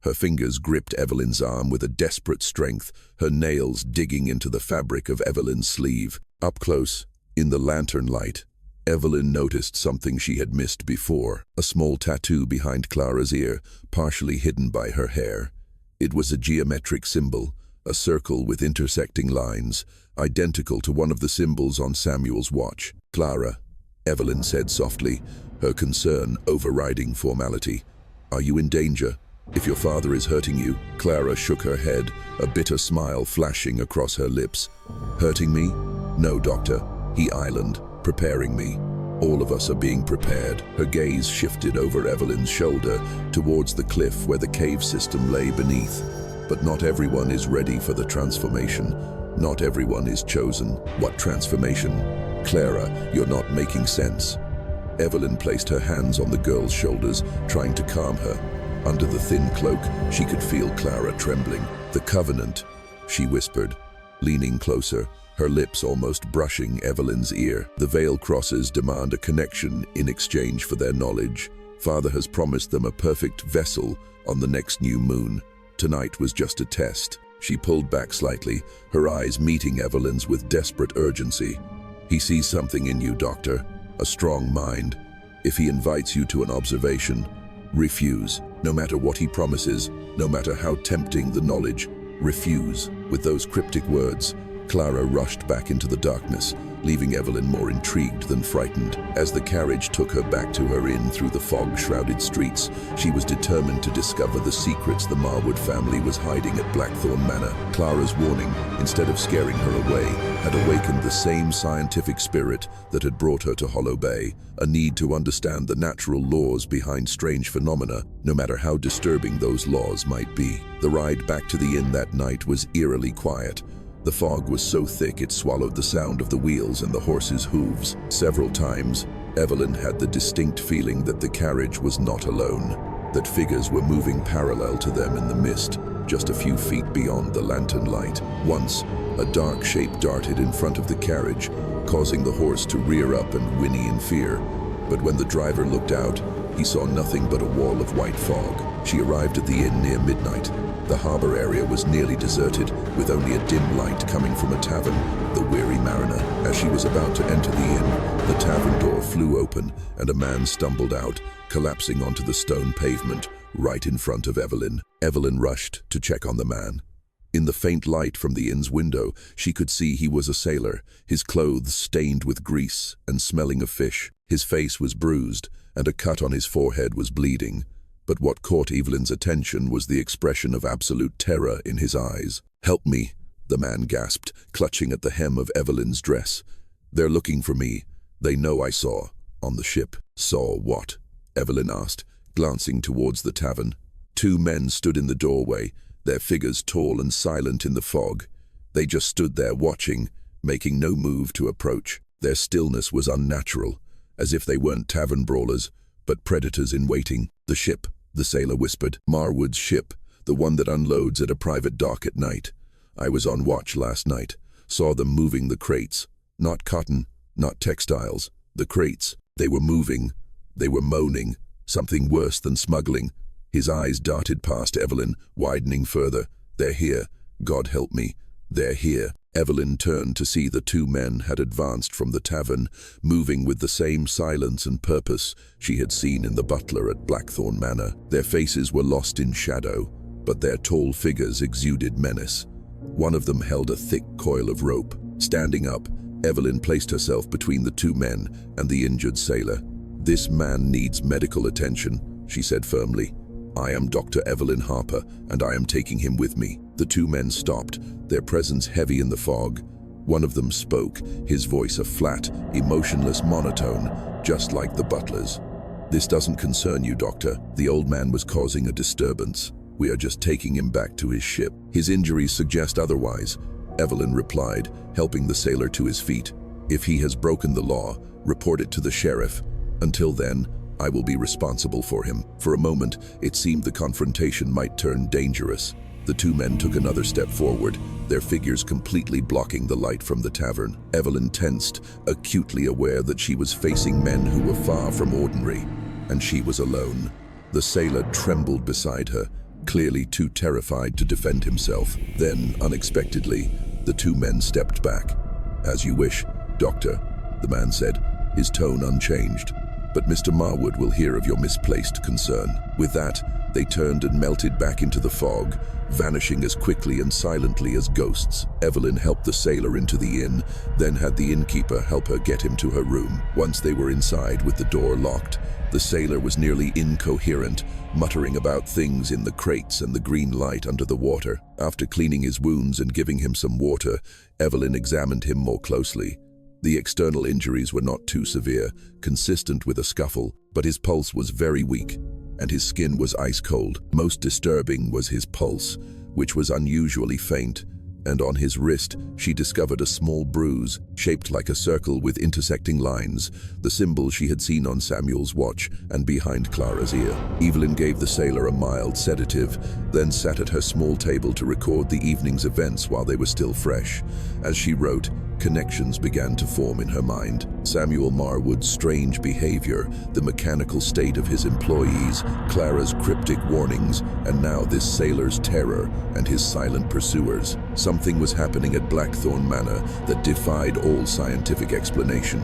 Her fingers gripped Evelyn's arm with a desperate strength, her nails digging into the fabric of Evelyn's sleeve. Up close, in the lantern light, Evelyn noticed something she had missed before, a small tattoo behind Clara's ear, partially hidden by her hair. It was a geometric symbol, a circle with intersecting lines, identical to one of the symbols on Samuel's watch. "Clara," Evelyn said softly, her concern overriding formality. "Are you in danger? If your father is hurting you?" Clara shook her head, a bitter smile flashing across her lips. "Hurting me? No, Doctor. He island, preparing me. All of us are being prepared." Her gaze shifted over Evelyn's shoulder towards the cliff where the cave system lay beneath. "But not everyone is ready for the transformation. Not everyone is chosen." "What transformation?" "Clara, you're not making sense." Evelyn placed her hands on the girl's shoulders, trying to calm her. Under the thin cloak, she could feel Clara trembling. "The Covenant," she whispered, leaning closer, her lips almost brushing Evelyn's ear. "The Veil Crossers demand a connection in exchange for their knowledge. Father has promised them a perfect vessel on the next new moon. Tonight was just a test." She pulled back slightly, her eyes meeting Evelyn's with desperate urgency. "He sees something in you, Doctor, a strong mind. If he invites you to an observation, refuse. No matter what he promises, no matter how tempting the knowledge, refuse." With those cryptic words, Clara rushed back into the darkness, leaving Evelyn more intrigued than frightened. As the carriage took her back to her inn through the fog-shrouded streets, she was determined to discover the secrets the Marwood family was hiding at Blackthorn Manor. Clara's warning, instead of scaring her away, had awakened the same scientific spirit that had brought her to Hollow Bay, a need to understand the natural laws behind strange phenomena, no matter how disturbing those laws might be. The ride back to the inn that night was eerily quiet. The fog was so thick it swallowed the sound of the wheels and the horses' hooves. Several times, Evelyn had the distinct feeling that the carriage was not alone, that figures were moving parallel to them in the mist, just a few feet beyond the lantern light. Once, a dark shape darted in front of the carriage, causing the horse to rear up and whinny in fear. But when the driver looked out, he saw nothing but a wall of white fog. She arrived at the inn near midnight. The harbor area was nearly deserted, with only a dim light coming from a tavern, the Weary Mariner. As she was about to enter the inn, the tavern door flew open and a man stumbled out, collapsing onto the stone pavement right in front of Evelyn. Evelyn rushed to check on the man. In the faint light from the inn's window, she could see he was a sailor, his clothes stained with grease and smelling of fish. His face was bruised, and a cut on his forehead was bleeding. But what caught Evelyn's attention was the expression of absolute terror in his eyes. "Help me," the man gasped, clutching at the hem of Evelyn's dress. "They're looking for me. They know I saw. On the ship." "Saw what?" Evelyn asked, glancing towards the tavern. Two men stood in the doorway, their figures tall and silent in the fog. They just stood there watching, making no move to approach. Their stillness was unnatural, as if they weren't tavern brawlers, but predators in waiting. "The ship," the sailor whispered. "Marwood's ship, the one that unloads at a private dock at night. I was on watch last night, saw them moving the crates. Not cotton, not textiles. The crates. They were moving. They were moaning. Something worse than smuggling." His eyes darted past Evelyn, widening further. "They're here. God help me. They're here." Evelyn turned to see the two men had advanced from the tavern, moving with the same silence and purpose she had seen in the butler at Blackthorn Manor. Their faces were lost in shadow, but their tall figures exuded menace. One of them held a thick coil of rope. Standing up, Evelyn placed herself between the two men and the injured sailor. "This man needs medical attention," she said firmly. "I am Dr. Evelyn Harper, and I am taking him with me." The two men stopped, their presence heavy in the fog. One of them spoke, his voice a flat, emotionless monotone, just like the butler's. "This doesn't concern you, Doctor. The old man was causing a disturbance. We are just taking him back to his ship." "His injuries suggest otherwise," Evelyn replied, helping the sailor to his feet. "If he has broken the law, report it to the sheriff. Until then, I will be responsible for him." For a moment, it seemed the confrontation might turn dangerous. The two men took another step forward, their figures completely blocking the light from the tavern. Evelyn tensed, acutely aware that she was facing men who were far from ordinary, and she was alone. The sailor trembled beside her, clearly too terrified to defend himself. Then, unexpectedly, the two men stepped back. "As you wish, Doctor," the man said, his tone unchanged. "But Mr. Marwood will hear of your misplaced concern." With that, they turned and melted back into the fog, vanishing as quickly and silently as ghosts. Evelyn helped the sailor into the inn, then had the innkeeper help her get him to her room. Once they were inside with the door locked, the sailor was nearly incoherent, muttering about things in the crates and the green light under the water. After cleaning his wounds and giving him some water, Evelyn examined him more closely. The external injuries were not too severe, consistent with a scuffle, but his pulse was very weak, and his skin was ice cold. Most disturbing was his pulse, which was unusually faint, and on his wrist she discovered a small bruise, shaped like a circle with intersecting lines, the symbol she had seen on Samuel's watch and behind Clara's ear. Evelyn gave the sailor a mild sedative, then sat at her small table to record the evening's events while they were still fresh. As she wrote, connections began to form in her mind. Samuel Marwood's strange behavior, the mechanical state of his employees, Clara's cryptic warnings, and now this sailor's terror and his silent pursuers. Something was happening at Blackthorn Manor that defied all scientific explanation.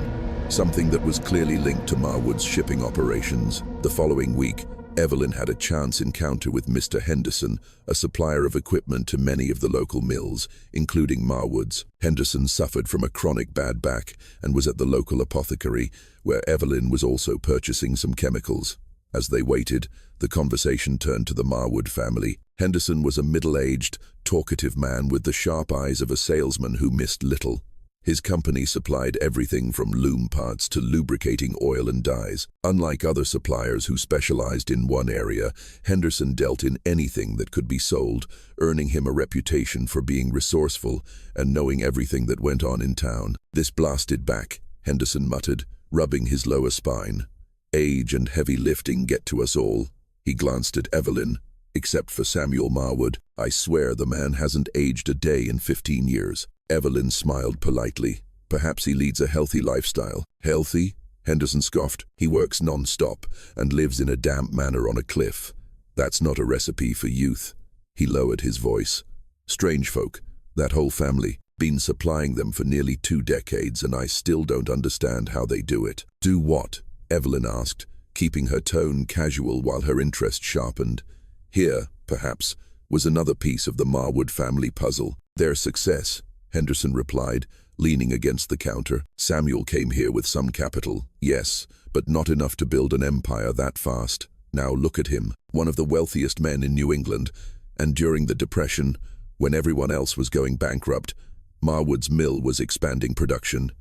Something that was clearly linked to Marwood's shipping operations. The following week, Evelyn had a chance encounter with Mr. Henderson, a supplier of equipment to many of the local mills, including Marwood's. Henderson suffered from a chronic bad back and was at the local apothecary, where Evelyn was also purchasing some chemicals. As they waited, the conversation turned to the Marwood family. Henderson was a middle-aged, talkative man with the sharp eyes of a salesman who missed little. His company supplied everything from loom parts to lubricating oil and dyes. Unlike other suppliers who specialized in one area, Henderson dealt in anything that could be sold, earning him a reputation for being resourceful and knowing everything that went on in town. "This blasted back," Henderson muttered, rubbing his lower spine. "Age and heavy lifting get to us all." He glanced at Evelyn. "Except for Samuel Marwood. I swear the man hasn't aged a day in 15 years. Evelyn smiled politely. "Perhaps he leads a healthy lifestyle." "Healthy?" Henderson scoffed. "He works non-stop and lives in a damp manor on a cliff. That's not a recipe for youth." He lowered his voice. "Strange folk, that whole family. Been supplying them for nearly 2 decades, and I still don't understand how they do it." "Do what?" Evelyn asked, keeping her tone casual while her interest sharpened. Here, perhaps, was another piece of the Marwood family puzzle. "Their success," Henderson replied, leaning against the counter. "Samuel came here with some capital, yes, but not enough to build an empire that fast. Now look at him, one of the wealthiest men in New England, and during the Depression, when everyone else was going bankrupt, Marwood's mill was expanding production.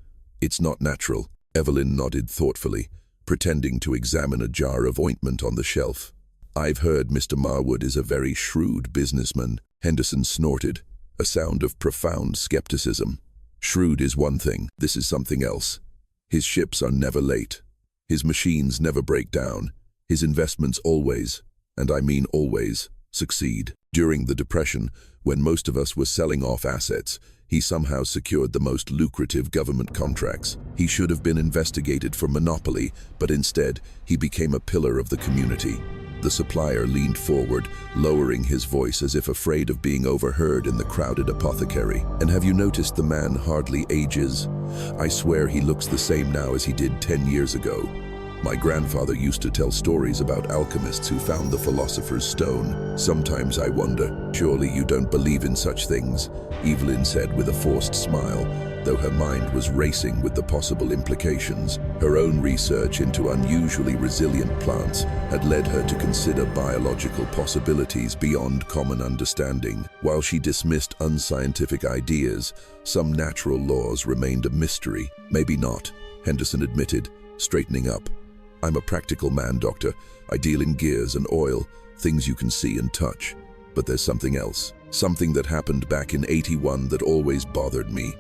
It's not natural." Evelyn nodded thoughtfully, pretending to examine a jar of ointment on the shelf. "I've heard Mr. Marwood is a very shrewd businessman." Henderson snorted, a sound of profound skepticism. "Shrewd is one thing, this is something else. His ships are never late. His machines never break down. His investments always, and I mean always, succeed. During the Depression, when most of us were selling off assets, he somehow secured the most lucrative government contracts. He should have been investigated for monopoly, but instead, he became a pillar of the community." The supplier leaned forward, lowering his voice as if afraid of being overheard in the crowded apothecary. "And have you noticed the man hardly ages? I swear he looks the same now as he did 10 years ago. My grandfather used to tell stories about alchemists who found the philosopher's stone. Sometimes I wonder, surely you don't believe in such things," Evelyn said with a forced smile, though her mind was racing with the possible implications. Her own research into unusually resilient plants had led her to consider biological possibilities beyond common understanding. While she dismissed unscientific ideas, some natural laws remained a mystery. "Maybe not," Henderson admitted, straightening up. "I'm a practical man, Doctor. I deal in gears and oil, things you can see and touch. But there's something else. Something that happened back in '81 that always bothered me.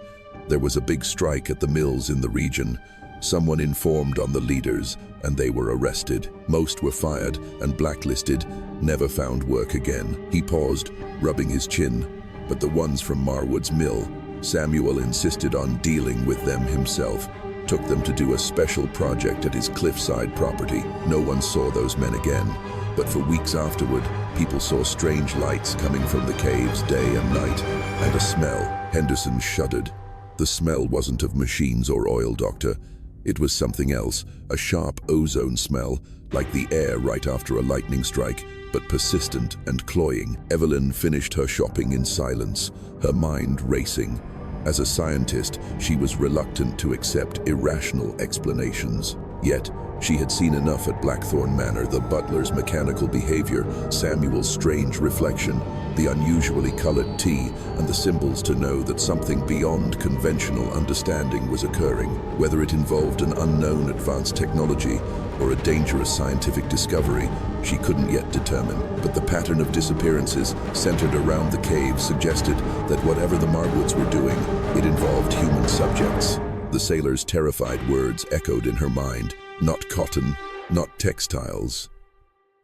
There was a big strike at the mills in the region. Someone informed on the leaders, and they were arrested. Most were fired and blacklisted, never found work again." He paused, rubbing his chin. "But the ones from Marwood's mill, Samuel insisted on dealing with them himself. Took them to do a special project at his cliffside property. No one saw those men again. But for weeks afterward, people saw strange lights coming from the caves day and night, and a smell." Henderson shuddered. "The smell wasn't of machines or oil, Doctor. It was something else, a sharp ozone smell, like the air right after a lightning strike, but persistent and cloying." Evelyn finished her shopping in silence, her mind racing. As a scientist, she was reluctant to accept irrational explanations. Yet, she had seen enough at Blackthorn Manor, the butler's mechanical behavior, Samuel's strange reflection, the unusually colored tea, and the symbols to know that something beyond conventional understanding was occurring. Whether it involved an unknown advanced technology or a dangerous scientific discovery, she couldn't yet determine. But the pattern of disappearances centered around the cave suggested that whatever the Marwoods were doing, it involved human subjects. The sailor's terrified words echoed in her mind. Not cotton, not textiles.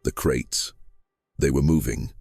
The crates. They were moving.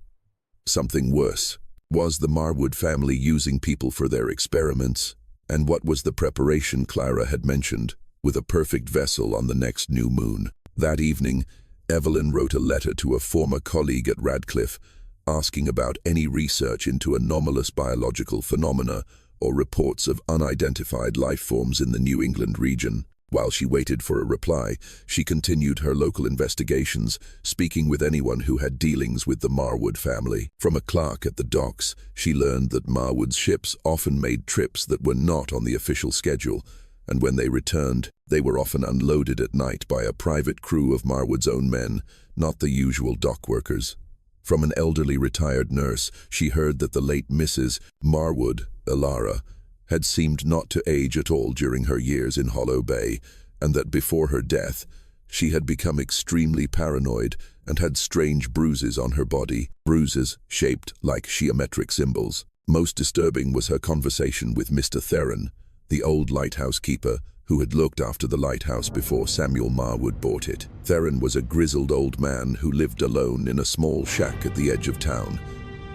Something worse. Was the Marwood family using people for their experiments? And what was the preparation Clara had mentioned, with a perfect vessel on the next new moon? That evening, Evelyn wrote a letter to a former colleague at Radcliffe, asking about any research into anomalous biological phenomena or reports of unidentified life forms in the New England region. While she waited for a reply, she continued her local investigations, speaking with anyone who had dealings with the Marwood family. From a clerk at the docks, she learned that Marwood's ships often made trips that were not on the official schedule, and when they returned, they were often unloaded at night by a private crew of Marwood's own men, not the usual dock workers. From an elderly retired nurse, she heard that the late Mrs. Marwood, Elara, had seemed not to age at all during her years in Hollow Bay, and that before her death, she had become extremely paranoid and had strange bruises on her body, bruises shaped like geometric symbols. Most disturbing was her conversation with Mr. Theron, the old lighthouse keeper who had looked after the lighthouse before Samuel Marwood bought it. Theron was a grizzled old man who lived alone in a small shack at the edge of town,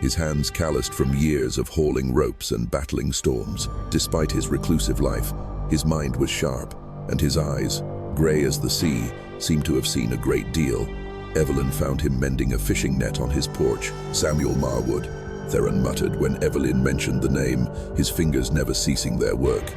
his hands calloused from years of hauling ropes and battling storms. Despite his reclusive life, his mind was sharp, and his eyes, grey as the sea, seemed to have seen a great deal. Evelyn found him mending a fishing net on his porch. "Samuel Marwood," Theron muttered when Evelyn mentioned the name, his fingers never ceasing their work.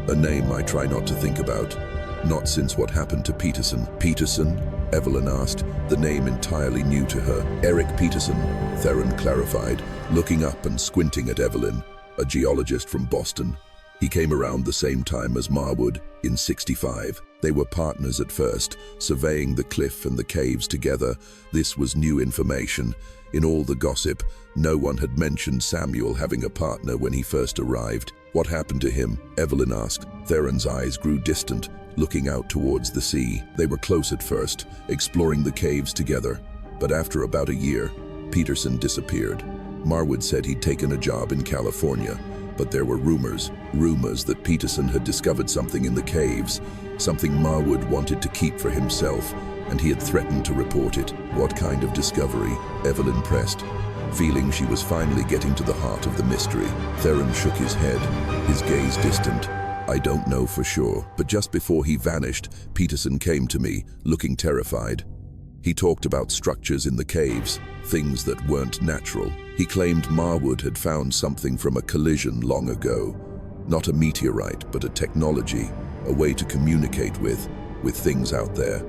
"A name I try not to think about. Not since what happened to Peterson." "Peterson?" Evelyn asked, the name entirely new to her. "Eric Peterson," Theron clarified, looking up and squinting at Evelyn, "a geologist from Boston. He came around the same time as Marwood, in '65. They were partners at first, surveying the cliff and the caves together. This was new information. In all the gossip, no one had mentioned Samuel having a partner when he first arrived. "What happened to him?" Evelyn asked. Theron's eyes grew distant, looking out towards the sea. "They were close at first, exploring the caves together. But after about a year, Peterson disappeared. Marwood said he'd taken a job in California, but there were rumors that Peterson had discovered something in the caves, something Marwood wanted to keep for himself, and he had threatened to report it." "What kind of discovery?" Evelyn pressed, feeling she was finally getting to the heart of the mystery. Theron shook his head, his gaze distant. "I don't know for sure, but just before he vanished, Peterson came to me, looking terrified. He talked about structures in the caves, things that weren't natural. He claimed Marwood had found something from a collision long ago. Not a meteorite, but a technology, a way to communicate with things out there.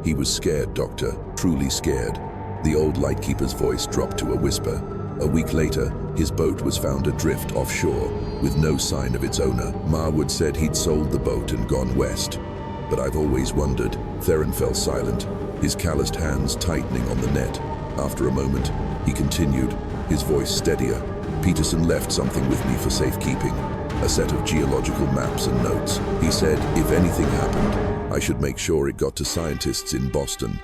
He was scared, Doctor, truly scared." The old lightkeeper's voice dropped to a whisper. A week later, his boat was found adrift offshore, with no sign of its owner. Marwood said he'd sold the boat and gone west. "But I've always wondered." Theron fell silent, his calloused hands tightening on the net. After a moment, he continued, his voice steadier. "Peterson left something with me for safekeeping, a set of geological maps and notes. He said if anything happened, I should make sure it got to scientists in Boston.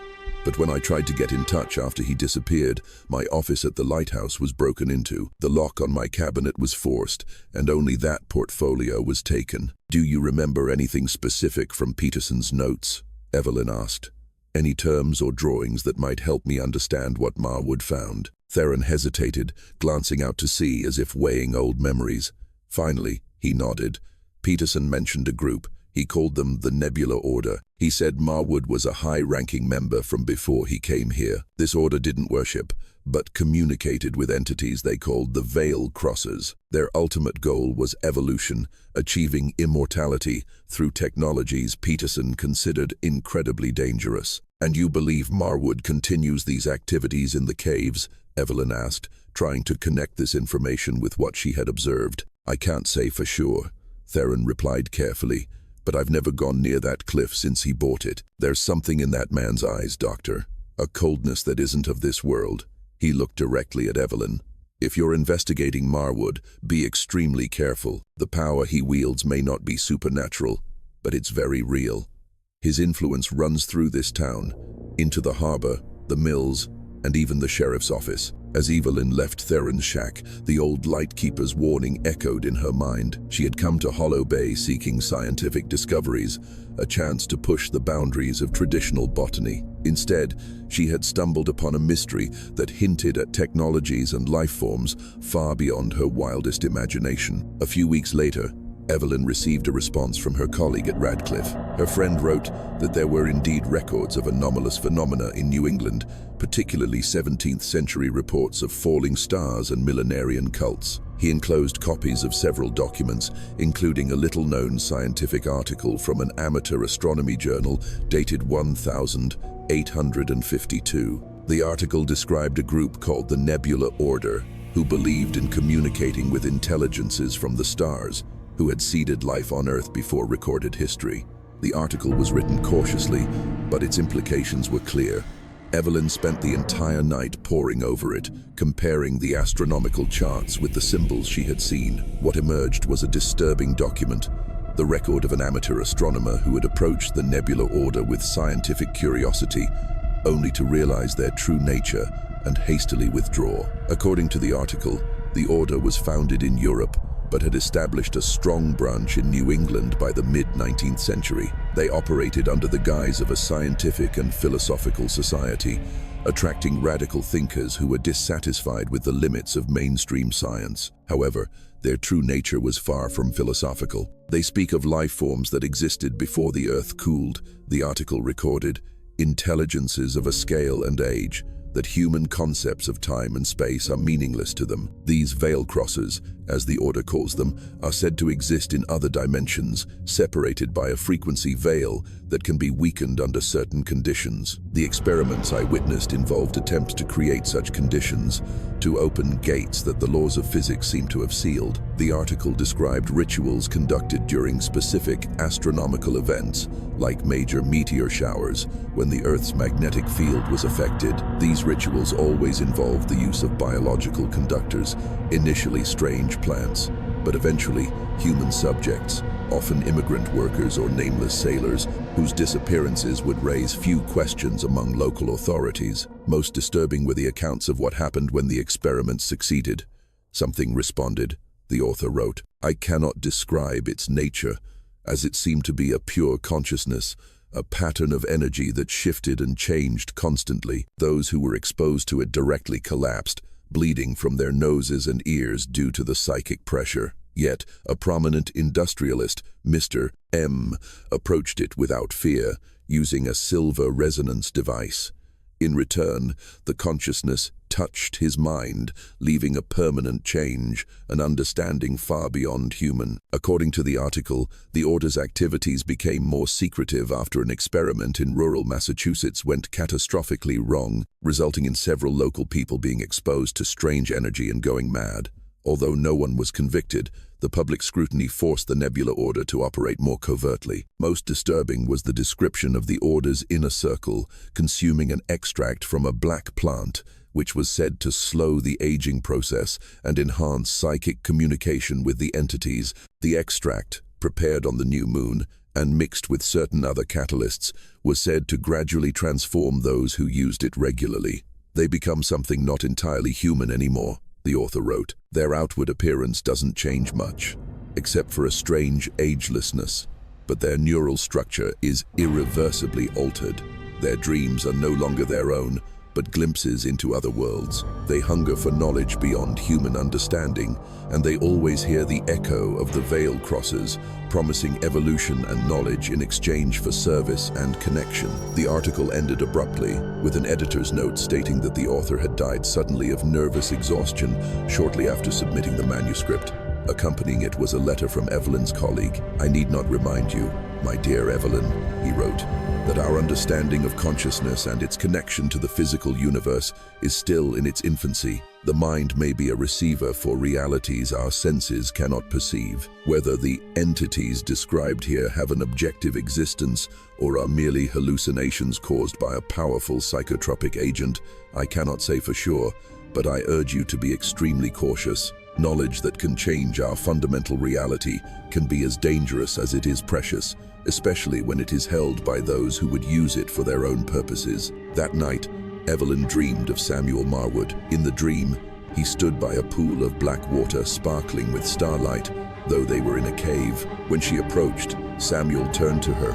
But when I tried to get in touch after he disappeared, my office at the lighthouse was broken into. The lock on my cabinet was forced, and only that portfolio was taken." "Do you remember anything specific from Peterson's notes?" Evelyn asked. "Any terms or drawings that might help me understand what Marwood found?" Theron hesitated, glancing out to sea as if weighing old memories. Finally, he nodded. "Peterson mentioned a group. He called them the Nebula Order. He said Marwood was a high-ranking member from before he came here. This order didn't worship, but communicated with entities they called the Veil Crossers. Their ultimate goal was evolution, achieving immortality through technologies Peterson considered incredibly dangerous." "And you believe Marwood continues these activities in the caves?" Evelyn asked, trying to connect this information with what she had observed. "I can't say for sure," Theron replied carefully. "But I've never gone near that cliff since he bought it. There's something in that man's eyes, Doctor. A coldness that isn't of this world." He looked directly at Evelyn. "If you're investigating Marwood, be extremely careful. The power he wields may not be supernatural, but it's very real. His influence runs through this town, into the harbor, the mills, and even the sheriff's office." As Evelyn left Theron's shack, the old lightkeeper's warning echoed in her mind. She had come to Hollow Bay seeking scientific discoveries, a chance to push the boundaries of traditional botany. Instead, she had stumbled upon a mystery that hinted at technologies and life forms far beyond her wildest imagination. A few weeks later, Evelyn received a response from her colleague at Radcliffe. Her friend wrote that there were indeed records of anomalous phenomena in New England, particularly 17th century reports of falling stars and millenarian cults. He enclosed copies of several documents, including a little-known scientific article from an amateur astronomy journal dated 1852. The article described a group called the Nebula Order, who believed in communicating with intelligences from the stars, who had seeded life on Earth before recorded history. The article was written cautiously, but its implications were clear. Evelyn spent the entire night poring over it, comparing the astronomical charts with the symbols she had seen. What emerged was a disturbing document, the record of an amateur astronomer who had approached the Nebula Order with scientific curiosity, only to realize their true nature and hastily withdraw. According to the article, the order was founded in Europe, but had established a strong branch in New England by the mid-19th century. They operated under the guise of a scientific and philosophical society, attracting radical thinkers who were dissatisfied with the limits of mainstream science. However, their true nature was far from philosophical. They speak of life forms that existed before the Earth cooled, the article recorded, intelligences of a scale and age, that human concepts of time and space are meaningless to them. These veil crossers, as the order calls them, are said to exist in other dimensions, separated by a frequency veil that can be weakened under certain conditions. The experiments I witnessed involved attempts to create such conditions, to open gates that the laws of physics seem to have sealed. The article described rituals conducted during specific astronomical events, like major meteor showers, when the Earth's magnetic field was affected. These rituals always involved the use of biological conductors, initially strange plants, but eventually human subjects, often immigrant workers or nameless sailors, whose disappearances would raise few questions among local authorities. Most disturbing were the accounts of what happened when the experiments succeeded. Something responded, the author wrote. I cannot describe its nature, as it seemed to be a pure consciousness, a pattern of energy that shifted and changed constantly. Those who were exposed to it directly collapsed, bleeding from their noses and ears due to the psychic pressure. Yet, a prominent industrialist, Mr. M, approached it without fear, using a silver resonance device. In return, the consciousness touched his mind, leaving a permanent change, an understanding far beyond human. According to the article, the order's activities became more secretive after an experiment in rural Massachusetts went catastrophically wrong, resulting in several local people being exposed to strange energy and going mad. Although no one was convicted, the public scrutiny forced the Nebula Order to operate more covertly. Most disturbing was the description of the Order's inner circle consuming an extract from a black plant, which was said to slow the aging process and enhance psychic communication with the entities. The extract, prepared on the new moon and mixed with certain other catalysts, was said to gradually transform those who used it regularly. They become something not entirely human anymore, the author wrote. Their outward appearance doesn't change much, except for a strange agelessness, but their neural structure is irreversibly altered. Their dreams are no longer their own, but glimpses into other worlds. They hunger for knowledge beyond human understanding, and they always hear the echo of the veil crossers, promising evolution and knowledge in exchange for service and connection. The article ended abruptly, with an editor's note stating that the author had died suddenly of nervous exhaustion shortly after submitting the manuscript. Accompanying it was a letter from Evelyn's colleague. I need not remind you, my dear Evelyn, he wrote, that our understanding of consciousness and its connection to the physical universe is still in its infancy. The mind may be a receiver for realities our senses cannot perceive. Whether the entities described here have an objective existence or are merely hallucinations caused by a powerful psychotropic agent, I cannot say for sure, but I urge you to be extremely cautious. Knowledge that can change our fundamental reality can be as dangerous as it is precious, especially when it is held by those who would use it for their own purposes. That night, Evelyn dreamed of Samuel Marwood. In the dream, he stood by a pool of black water sparkling with starlight, though they were in a cave. When she approached, Samuel turned to her,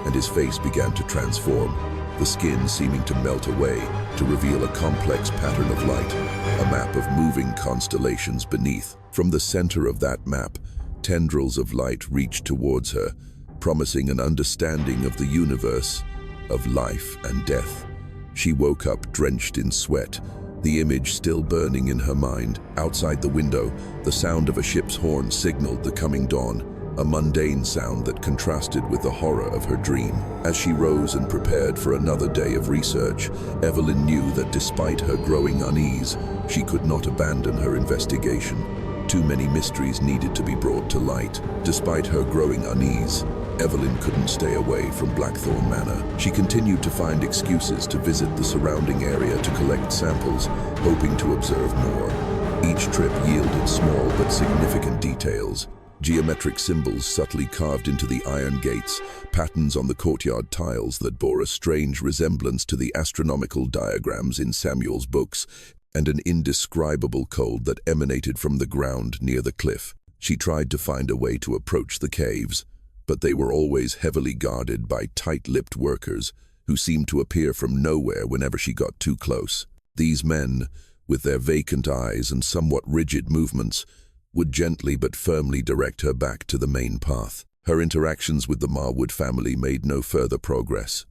and his face began to transform, the skin seeming to melt away to reveal a complex pattern of light, a map of moving constellations beneath. From the center of that map, tendrils of light reached towards her, promising an understanding of the universe, of life and death. She woke up drenched in sweat, the image still burning in her mind. Outside the window, the sound of a ship's horn signaled the coming dawn, a mundane sound that contrasted with the horror of her dream. As she rose and prepared for another day of research, Evelyn knew that despite her growing unease, she could not abandon her investigation. Too many mysteries needed to be brought to light. Despite her growing unease, Evelyn couldn't stay away from Blackthorn Manor. She continued to find excuses to visit the surrounding area to collect samples, hoping to observe more. Each trip yielded small but significant details. Geometric symbols subtly carved into the iron gates, patterns on the courtyard tiles that bore a strange resemblance to the astronomical diagrams in Samuel's books, and an indescribable cold that emanated from the ground near the cliff. She tried to find a way to approach the caves, but they were always heavily guarded by tight-lipped workers who seemed to appear from nowhere whenever she got too close. These men, with their vacant eyes and somewhat rigid movements, would gently but firmly direct her back to the main path. Her interactions with the Marwood family made no further progress.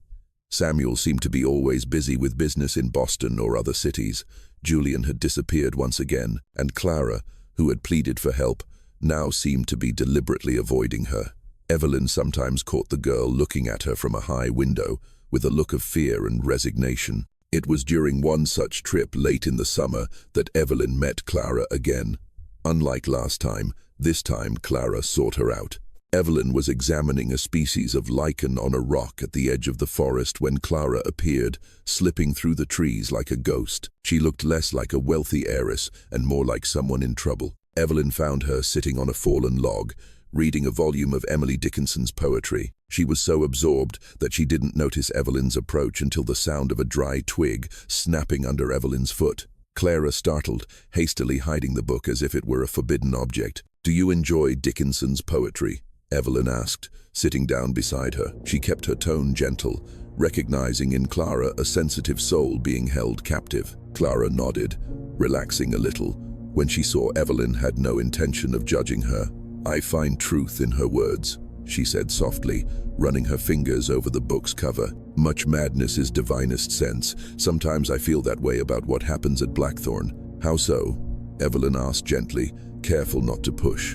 Samuel seemed to be always busy with business in Boston or other cities. Julian had disappeared once again, and Clara, who had pleaded for help, now seemed to be deliberately avoiding her. Evelyn sometimes caught the girl looking at her from a high window with a look of fear and resignation. It was during one such trip late in the summer that Evelyn met Clara again. Unlike last time, this time Clara sought her out. Evelyn was examining a species of lichen on a rock at the edge of the forest when Clara appeared, slipping through the trees like a ghost. She looked less like a wealthy heiress and more like someone in trouble. Evelyn found her sitting on a fallen log, reading a volume of Emily Dickinson's poetry. She was so absorbed that she didn't notice Evelyn's approach until the sound of a dry twig snapping under Evelyn's foot. Clara startled, hastily hiding the book as if it were a forbidden object. "Do you enjoy Dickinson's poetry?" Evelyn asked, sitting down beside her. She kept her tone gentle, recognizing in Clara a sensitive soul being held captive. Clara nodded, relaxing a little, when she saw Evelyn had no intention of judging her. "I find truth in her words," she said softly, running her fingers over the book's cover. "Much madness is divinest sense. Sometimes I feel that way about what happens at Blackthorn." "How so?" Evelyn asked gently, careful not to push.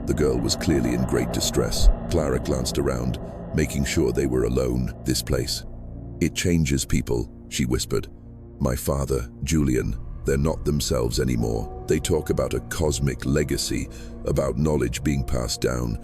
The girl was clearly in great distress. Clara glanced around, making sure they were alone. "This place. It changes people," she whispered. "My father, Julian, they're not themselves anymore. They talk about a cosmic legacy, about knowledge being passed down,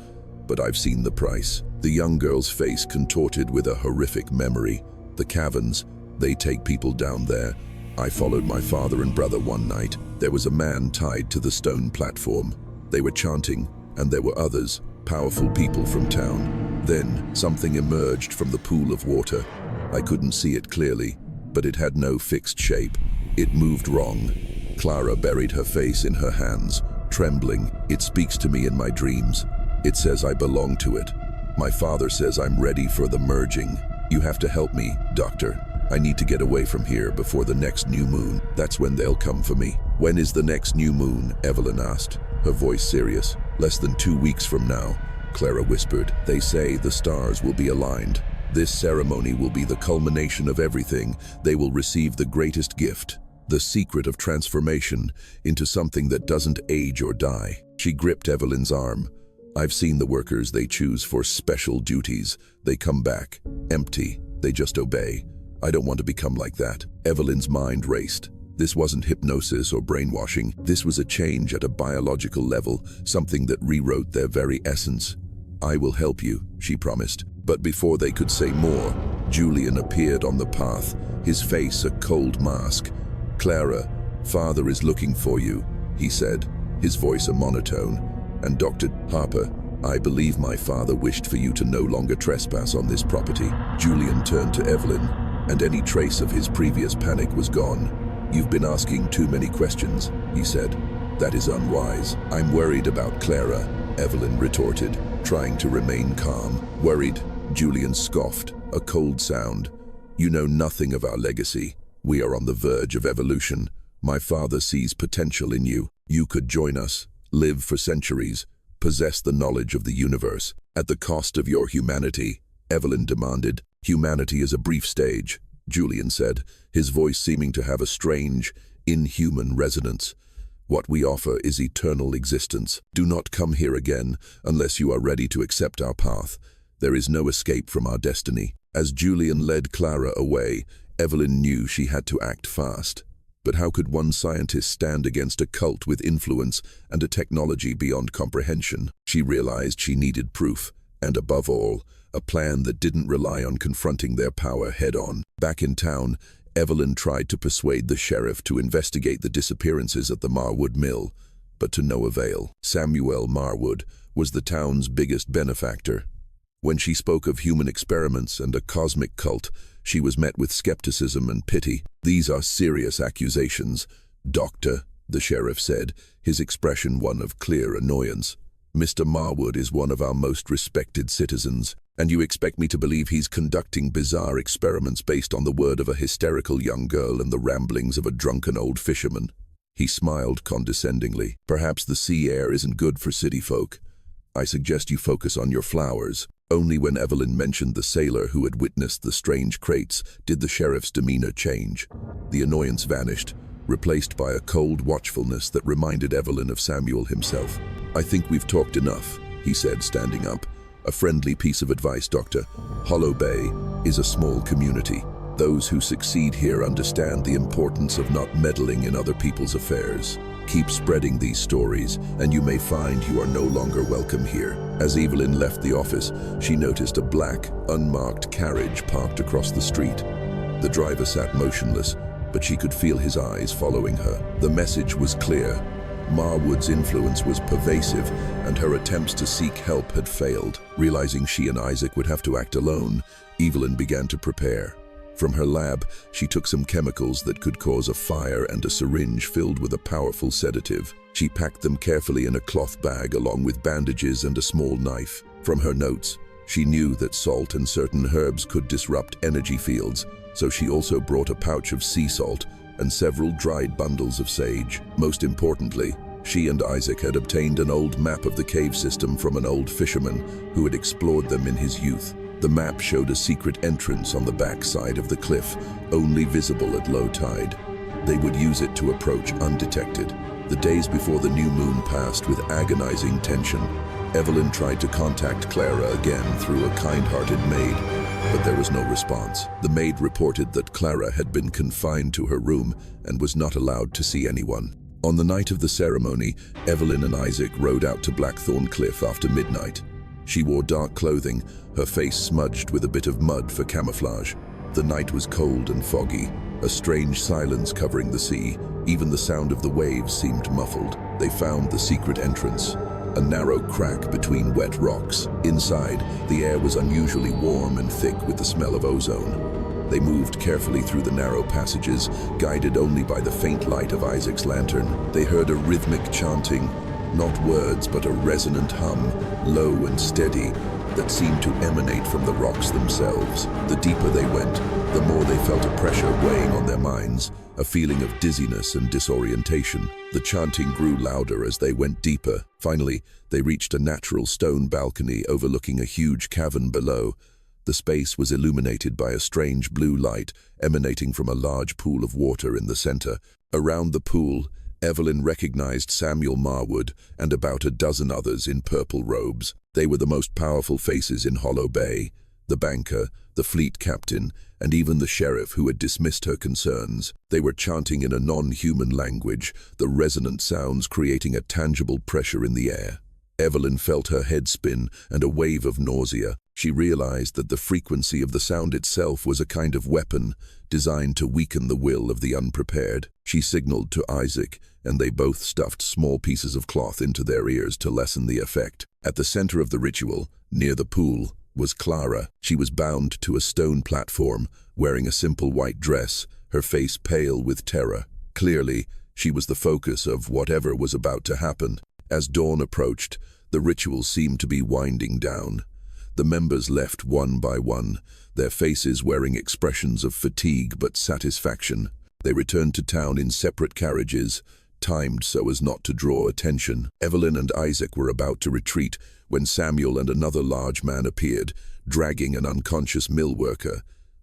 but I've seen the price." The young girl's face contorted with a horrific memory. "The caverns, they take people down there. I followed my father and brother one night. There was a man tied to the stone platform. They were chanting, and there were others, powerful people from town. Then something emerged from the pool of water. I couldn't see it clearly, but it had no fixed shape. It moved wrong." Clara buried her face in her hands, trembling. "It speaks to me in my dreams. It says I belong to it. My father says I'm ready for the merging. You have to help me, doctor. I need to get away from here before the next new moon. That's when they'll come for me." "When is the next new moon?" Evelyn asked, her voice serious. "Less than 2 weeks from now," Clara whispered. "They say the stars will be aligned. This ceremony will be the culmination of everything. They will receive the greatest gift, the secret of transformation into something that doesn't age or die." She gripped Evelyn's arm. "I've seen the workers they choose for special duties. They come back empty. They just obey. I don't want to become like that." Evelyn's mind raced. This wasn't hypnosis or brainwashing. This was a change at a biological level, something that rewrote their very essence. "I will help you," she promised. But before they could say more, Julian appeared on the path, his face a cold mask. "Clara, father is looking for you," he said, his voice a monotone. "And Dr. Harper, I believe my father wished for you to no longer trespass on this property." Julian turned to Evelyn, and any trace of his previous panic was gone. "You've been asking too many questions," he said. "That is unwise." "I'm worried about Clara," Evelyn retorted, trying to remain calm. "Worried?" Julian scoffed, a cold sound. "You know nothing of our legacy. We are on the verge of evolution. My father sees potential in you. You could join us, live for centuries, possess the knowledge of the universe. At the cost of your humanity," Evelyn demanded. "Humanity is a brief stage," Julian said, his voice seeming to have a strange, inhuman resonance. What we offer is eternal existence. Do not come here again unless you are ready to accept our path. There is no escape from our destiny. As Julian led Clara away, Evelyn knew she had to act fast. But how could one scientist stand against a cult with influence and a technology beyond comprehension? She realized she needed proof, and above all, a plan that didn't rely on confronting their power head-on. Back in town, Evelyn tried to persuade the sheriff to investigate the disappearances at the Marwood mill, but to no avail. Samuel Marwood was the town's biggest benefactor. When she spoke of human experiments and a cosmic cult, she was met with skepticism and pity. "These are serious accusations, Doctor," the sheriff said, his expression one of clear annoyance. "Mr. Marwood is one of our most respected citizens, and you expect me to believe he's conducting bizarre experiments based on the word of a hysterical young girl and the ramblings of a drunken old fisherman?" He smiled condescendingly. "Perhaps the sea air isn't good for city folk. I suggest you focus on your flowers." Only when Evelyn mentioned the sailor who had witnessed the strange crates did the sheriff's demeanor change. The annoyance vanished, replaced by a cold watchfulness that reminded Evelyn of Samuel himself. "I think we've talked enough," he said, standing up. "A friendly piece of advice, Doctor. Hollow Bay is a small community. Those who succeed here understand the importance of not meddling in other people's affairs. Keep spreading these stories, and you may find you are no longer welcome here." As Evelyn left the office, she noticed a black, unmarked carriage parked across the street. The driver sat motionless, but she could feel his eyes following her. The message was clear. Marwood's influence was pervasive, and her attempts to seek help had failed. Realizing she and Isaac would have to act alone, Evelyn began to prepare. From her lab, she took some chemicals that could cause a fire and a syringe filled with a powerful sedative. She packed them carefully in a cloth bag along with bandages and a small knife. From her notes, she knew that salt and certain herbs could disrupt energy fields, so she also brought a pouch of sea salt and several dried bundles of sage. Most importantly, she and Isaac had obtained an old map of the cave system from an old fisherman who had explored them in his youth. The map showed a secret entrance on the back side of the cliff, only visible at low tide. They would use it to approach undetected. The days before the new moon passed with agonizing tension. Evelyn tried to contact Clara again through a kind-hearted maid, but there was no response. The maid reported that Clara had been confined to her room and was not allowed to see anyone. On the night of the ceremony, Evelyn and Isaac rode out to Blackthorn Cliff after midnight. She wore dark clothing, her face smudged with a bit of mud for camouflage. The night was cold and foggy, a strange silence covering the sea. Even the sound of the waves seemed muffled. They found the secret entrance, a narrow crack between wet rocks. Inside, the air was unusually warm and thick with the smell of ozone. They moved carefully through the narrow passages, guided only by the faint light of Isaac's lantern. They heard a rhythmic chanting, not words but a resonant hum, low and steady, that seemed to emanate from the rocks themselves. The deeper they went, the more they felt a pressure weighing on their minds, a feeling of dizziness and disorientation. The chanting grew louder as they went deeper. Finally, they reached a natural stone balcony overlooking a huge cavern below. The space was illuminated by a strange blue light emanating from a large pool of water in the center. Around the pool, Evelyn recognized Samuel Marwood and about a dozen others in purple robes. They were the most powerful faces in Hollow Bay, the banker, the fleet captain, and even the sheriff who had dismissed her concerns. They were chanting in a non-human language, the resonant sounds creating a tangible pressure in the air. Evelyn felt her head spin and a wave of nausea. She realized that the frequency of the sound itself was a kind of weapon designed to weaken the will of the unprepared. She signaled to Isaac, and they both stuffed small pieces of cloth into their ears to lessen the effect. At the center of the ritual, near the pool, was Clara. She was bound to a stone platform, wearing a simple white dress, her face pale with terror. Clearly, she was the focus of whatever was about to happen. As dawn approached, the ritual seemed to be winding down. The members left one by one, their faces wearing expressions of fatigue but satisfaction. They returned to town in separate carriages, timed so as not to draw attention. Evelyn and Isaac were about to retreat when Samuel and another large man appeared, dragging an unconscious mill worker.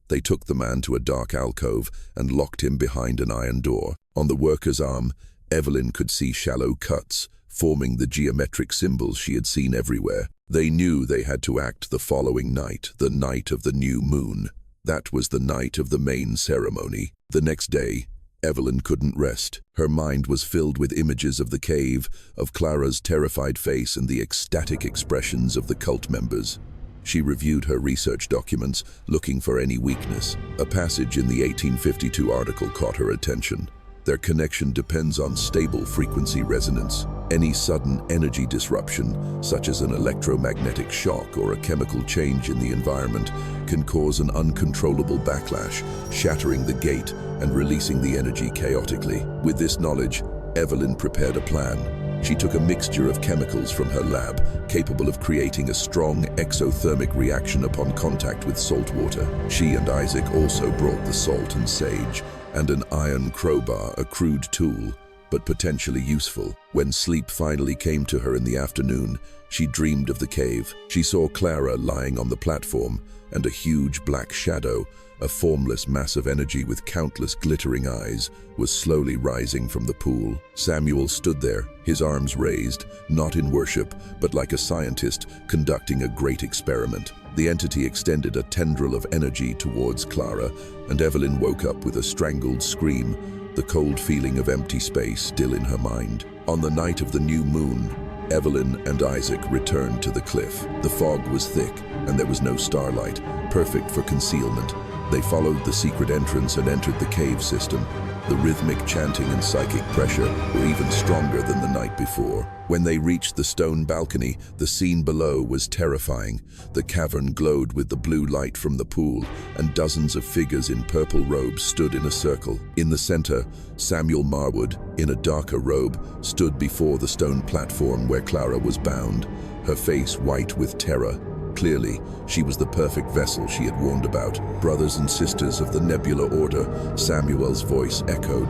They took the man to a dark alcove and locked him behind an iron door. On the worker's arm, Evelyn could see shallow cuts, forming the geometric symbols she had seen everywhere. They knew they had to act the following night, the night of the new moon. That was the night of the main ceremony. The next day, Evelyn couldn't rest. Her mind was filled with images of the cave, of Clara's terrified face and the ecstatic expressions of the cult members. She reviewed her research documents, looking for any weakness. A passage in the 1852 article caught her attention. Their connection depends on stable frequency resonance. Any sudden energy disruption, such as an electromagnetic shock or a chemical change in the environment, can cause an uncontrollable backlash, shattering the gate and releasing the energy chaotically. With this knowledge, Evelyn prepared a plan. She took a mixture of chemicals from her lab, capable of creating a strong exothermic reaction upon contact with salt water. She and Isaac also brought the salt and sage, and an iron crowbar, a crude tool, but potentially useful. When sleep finally came to her in the afternoon, she dreamed of the cave. She saw Clara lying on the platform, and a huge black shadow, a formless mass of energy with countless glittering eyes, was slowly rising from the pool. Samuel stood there, his arms raised, not in worship, but like a scientist conducting a great experiment. The entity extended a tendril of energy towards Clara, and Evelyn woke up with a strangled scream, the cold feeling of empty space still in her mind. On the night of the new moon, Evelyn and Isaac returned to the cliff. The fog was thick, and there was no starlight, perfect for concealment. They followed the secret entrance and entered the cave system. The rhythmic chanting and psychic pressure were even stronger than the night before. When they reached the stone balcony, the scene below was terrifying. The cavern glowed with the blue light from the pool, and dozens of figures in purple robes stood in a circle. In the center, Samuel Marwood, in a darker robe, stood before the stone platform where Clara was bound, her face white with terror. Clearly, she was the perfect vessel she had warned about. Brothers and sisters of the Nebula Order, Samuel's voice echoed.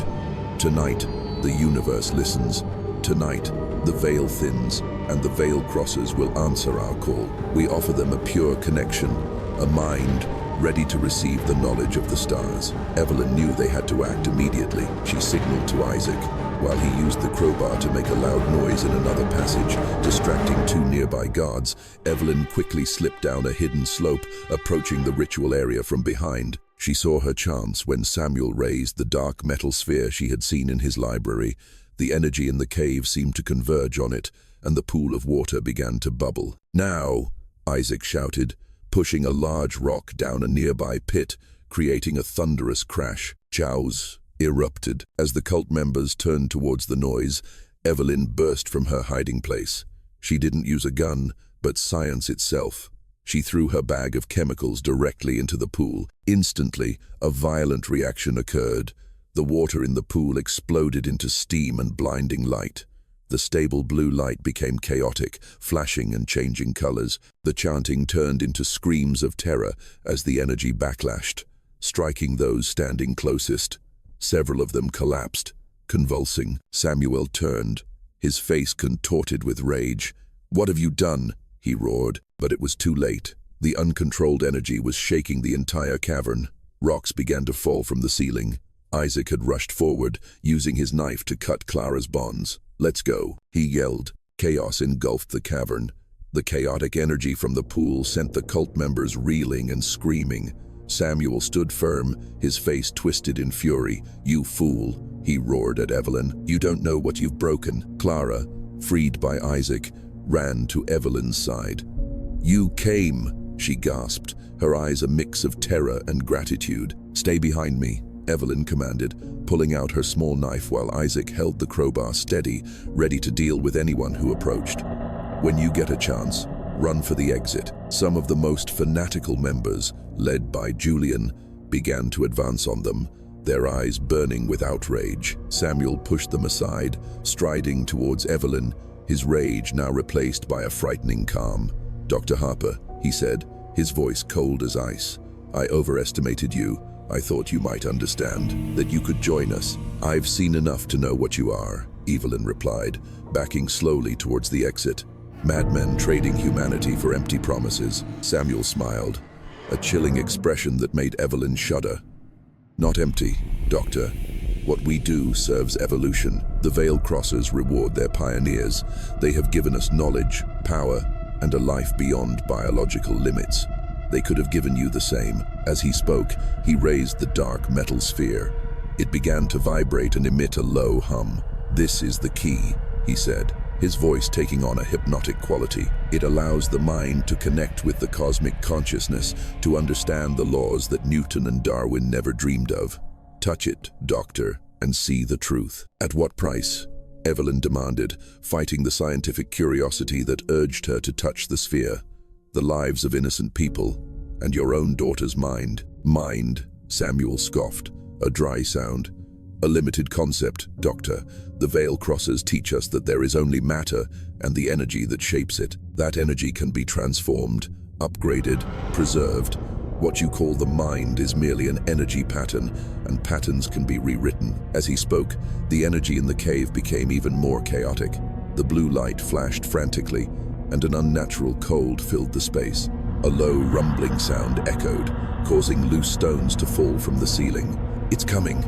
Tonight, the universe listens. Tonight, the veil thins, and the veil crossers will answer our call. We offer them a pure connection, a mind ready to receive the knowledge of the stars. Evelyn knew they had to act immediately. She signaled to Isaac, while he used the crowbar to make a loud noise in another passage, distracting two nearby guards. Evelyn quickly slipped down a hidden slope, approaching the ritual area from behind. She saw her chance when Samuel raised the dark metal sphere she had seen in his library. The energy in the cave seemed to converge on it, and the pool of water began to bubble. "Now!" Isaac shouted, pushing a large rock down a nearby pit, creating a thunderous crash. Chows erupted. As the cult members turned towards the noise, Evelyn burst from her hiding place. She didn't use a gun, but science itself. She threw her bag of chemicals directly into the pool. Instantly, a violent reaction occurred. The water in the pool exploded into steam and blinding light. The stable blue light became chaotic, flashing and changing colors. The chanting turned into screams of terror as the energy backlashed, striking those standing closest. Several of them collapsed, convulsing. Samuel turned, his face contorted with rage. "What have you done?" he roared, but it was too late. The uncontrolled energy was shaking the entire cavern. Rocks began to fall from the ceiling. Isaac had rushed forward, using his knife to cut Clara's bonds. "Let's go," he yelled. Chaos engulfed the cavern. The chaotic energy from the pool sent the cult members reeling and screaming. Samuel stood firm, his face twisted in fury. "You fool," he roared at Evelyn. "You don't know what you've broken." Clara, freed by Isaac, ran to Evelyn's side. "You came," she gasped, her eyes a mix of terror and gratitude. "Stay behind me," Evelyn commanded, pulling out her small knife while Isaac held the crowbar steady, ready to deal with anyone who approached. "When you get a chance, run for the exit." Some of the most fanatical members, led by Julian, began to advance on them, their eyes burning with outrage. Samuel pushed them aside, striding towards Evelyn, his rage now replaced by a frightening calm. "Dr. Harper," he said, his voice cold as ice, "I overestimated you. I thought you might understand, that you could join us." "I've seen enough to know what you are," Evelyn replied, backing slowly towards the exit. "Madmen trading humanity for empty promises." Samuel smiled, a chilling expression that made Evelyn shudder. "Not empty, Doctor. What we do serves evolution. The Veil Crossers reward their pioneers. They have given us knowledge, power, and a life beyond biological limits. They could have given you the same. As he spoke, he raised the dark metal sphere. It began to vibrate and emit a low hum. "This is the key," he said, his voice taking on a hypnotic quality. "It allows the mind to connect with the cosmic consciousness, to understand the laws that Newton and Darwin never dreamed of. Touch it, doctor, and see the truth." "At what price?" Evelyn demanded, fighting the scientific curiosity that urged her to touch the sphere. "The lives of innocent people, and your own daughter's mind." "Mind," Samuel scoffed, a dry sound. "A limited concept, Doctor. The Veil Crossers teach us that there is only matter and the energy that shapes it. That energy can be transformed, upgraded, preserved. What you call the mind is merely an energy pattern, and patterns can be rewritten." As he spoke, the energy in the cave became even more chaotic. The blue light flashed frantically, and an unnatural cold filled the space. A low, rumbling sound echoed, causing loose stones to fall from the ceiling. "It's coming,"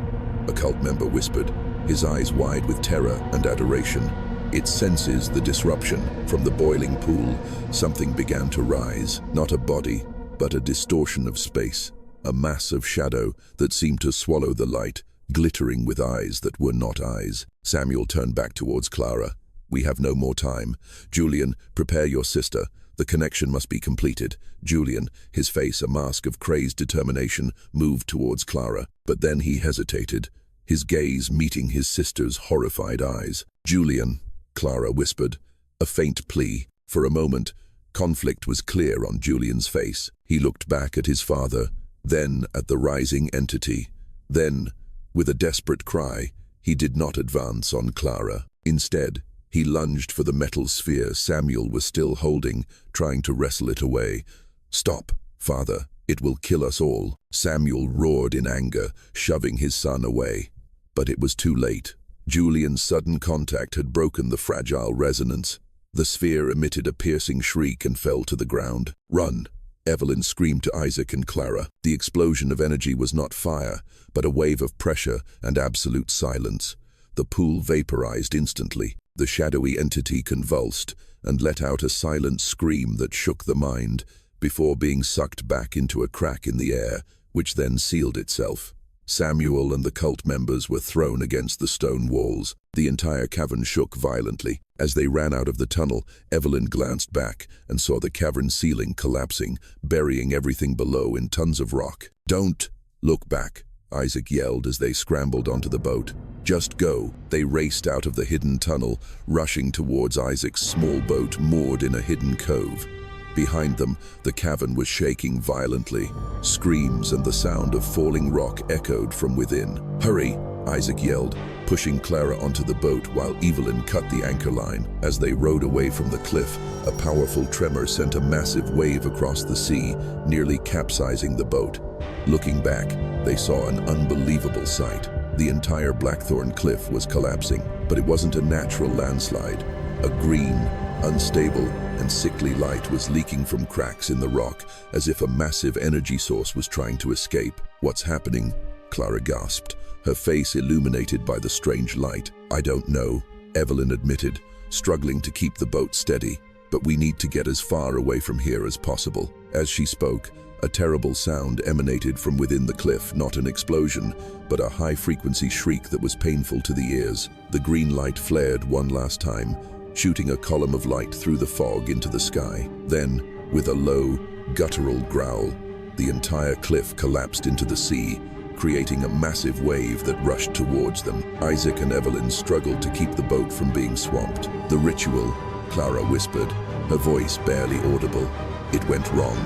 a cult member whispered, his eyes wide with terror and adoration. It senses the disruption. From the boiling pool, something began to rise, not a body, but a distortion of space, a mass of shadow that seemed to swallow the light, glittering with eyes that were not eyes. Samuel turned back towards Clara. "We have no more time. Julian, prepare your sister. The connection must be completed." Julian, his face a mask of crazed determination, moved towards Clara, but then he hesitated, his gaze meeting his sister's horrified eyes. "Julian," Clara whispered, a faint plea. For a moment, conflict was clear on Julian's face. He looked back at his father, then at the rising entity. Then, with a desperate cry, he did not advance on Clara. Instead, he lunged for the metal sphere Samuel was still holding, trying to wrestle it away. "Stop, father. It will kill us all." Samuel roared in anger, shoving his son away. But it was too late. Julian's sudden contact had broken the fragile resonance. The sphere emitted a piercing shriek and fell to the ground. "Run!" Evelyn screamed to Isaac and Clara. The explosion of energy was not fire, but a wave of pressure and absolute silence. The pool vaporized instantly. The shadowy entity convulsed and let out a silent scream that shook the mind, before being sucked back into a crack in the air, which then sealed itself. Samuel and the cult members were thrown against the stone walls. The entire cavern shook violently. As they ran out of the tunnel, Evelyn glanced back and saw the cavern ceiling collapsing, burying everything below in tons of rock. "Don't look back," Isaac yelled as they scrambled onto the boat. "Just go." They raced out of the hidden tunnel, rushing towards Isaac's small boat moored in a hidden cove. Behind them, the cavern was shaking violently. Screams and the sound of falling rock echoed from within. "Hurry!" Isaac yelled, pushing Clara onto the boat while Evelyn cut the anchor line. As they rowed away from the cliff, a powerful tremor sent a massive wave across the sea, nearly capsizing the boat. Looking back, they saw an unbelievable sight. The entire Blackthorn cliff was collapsing, but it wasn't a natural landslide. A green, unstable, and sickly light was leaking from cracks in the rock, as if a massive energy source was trying to escape. "What's happening?" Clara gasped, her face illuminated by the strange light. "I don't know," Evelyn admitted, struggling to keep the boat steady. "But we need to get as far away from here as possible." As she spoke, a terrible sound emanated from within the cliff, not an explosion, but a high-frequency shriek that was painful to the ears. The green light flared one last time, shooting a column of light through the fog into the sky. Then, with a low, guttural growl, the entire cliff collapsed into the sea, creating a massive wave that rushed towards them. Isaac and Evelyn struggled to keep the boat from being swamped. "The ritual," Clara whispered, her voice barely audible. "It went wrong.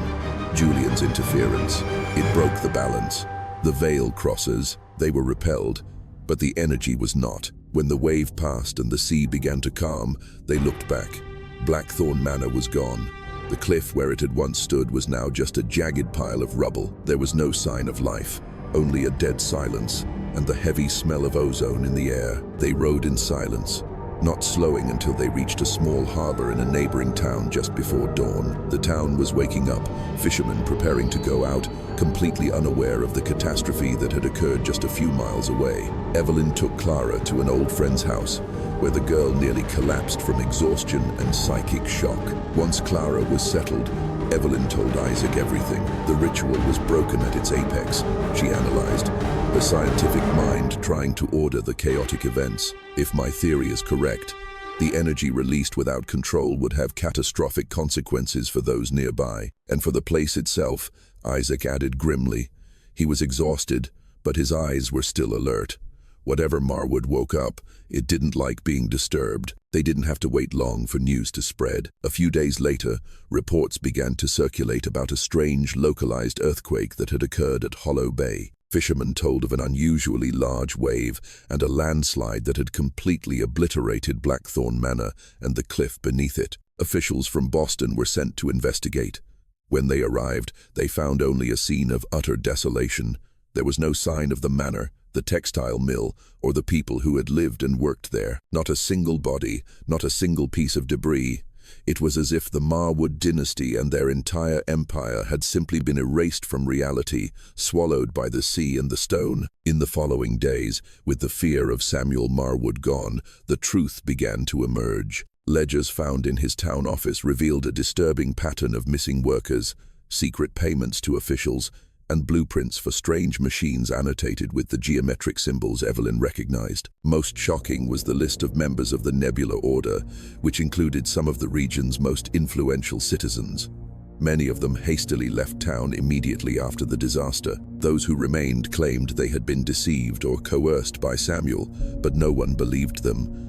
Julian's interference. It broke the balance. The Veil Crossers, they were repelled, but the energy was not. When the wave passed and the sea began to calm, they looked back. Blackthorn Manor was gone. The cliff where it had once stood was now just a jagged pile of rubble. There was no sign of life, only a dead silence, and the heavy smell of ozone in the air. They rowed in silence, not slowing until they reached a small harbor in a neighboring town just before dawn. The town was waking up, fishermen preparing to go out, completely unaware of the catastrophe that had occurred just a few miles away. Evelyn took Clara to an old friend's house, where the girl nearly collapsed from exhaustion and psychic shock. Once Clara was settled, Evelyn told Isaac everything. The ritual was broken at its apex, she analyzed, her scientific mind trying to order the chaotic events. If my theory is correct, the energy released without control would have catastrophic consequences for those nearby. And for the place itself, Isaac added grimly. He was exhausted, but his eyes were still alert. Whatever Marwood woke up, it didn't like being disturbed. They didn't have to wait long for news to spread. A few days later, reports began to circulate about a strange, localized earthquake that had occurred at Hollow Bay. Fishermen told of an unusually large wave and a landslide that had completely obliterated Blackthorn Manor and the cliff beneath it. Officials from Boston were sent to investigate. When they arrived, they found only a scene of utter desolation. There was no sign of the manor, the textile mill, or the people who had lived and worked there. Not a single body, not a single piece of debris. It was as if the Marwood dynasty and their entire empire had simply been erased from reality, swallowed by the sea and the stone. In the following days, with the fear of Samuel Marwood gone, the truth began to emerge. Ledgers found in his town office revealed a disturbing pattern of missing workers, secret payments to officials, and blueprints for strange machines annotated with the geometric symbols Evelyn recognized. Most shocking was the list of members of the Nebula Order, which included some of the region's most influential citizens. Many of them hastily left town immediately after the disaster. Those who remained claimed they had been deceived or coerced by Samuel, but no one believed them.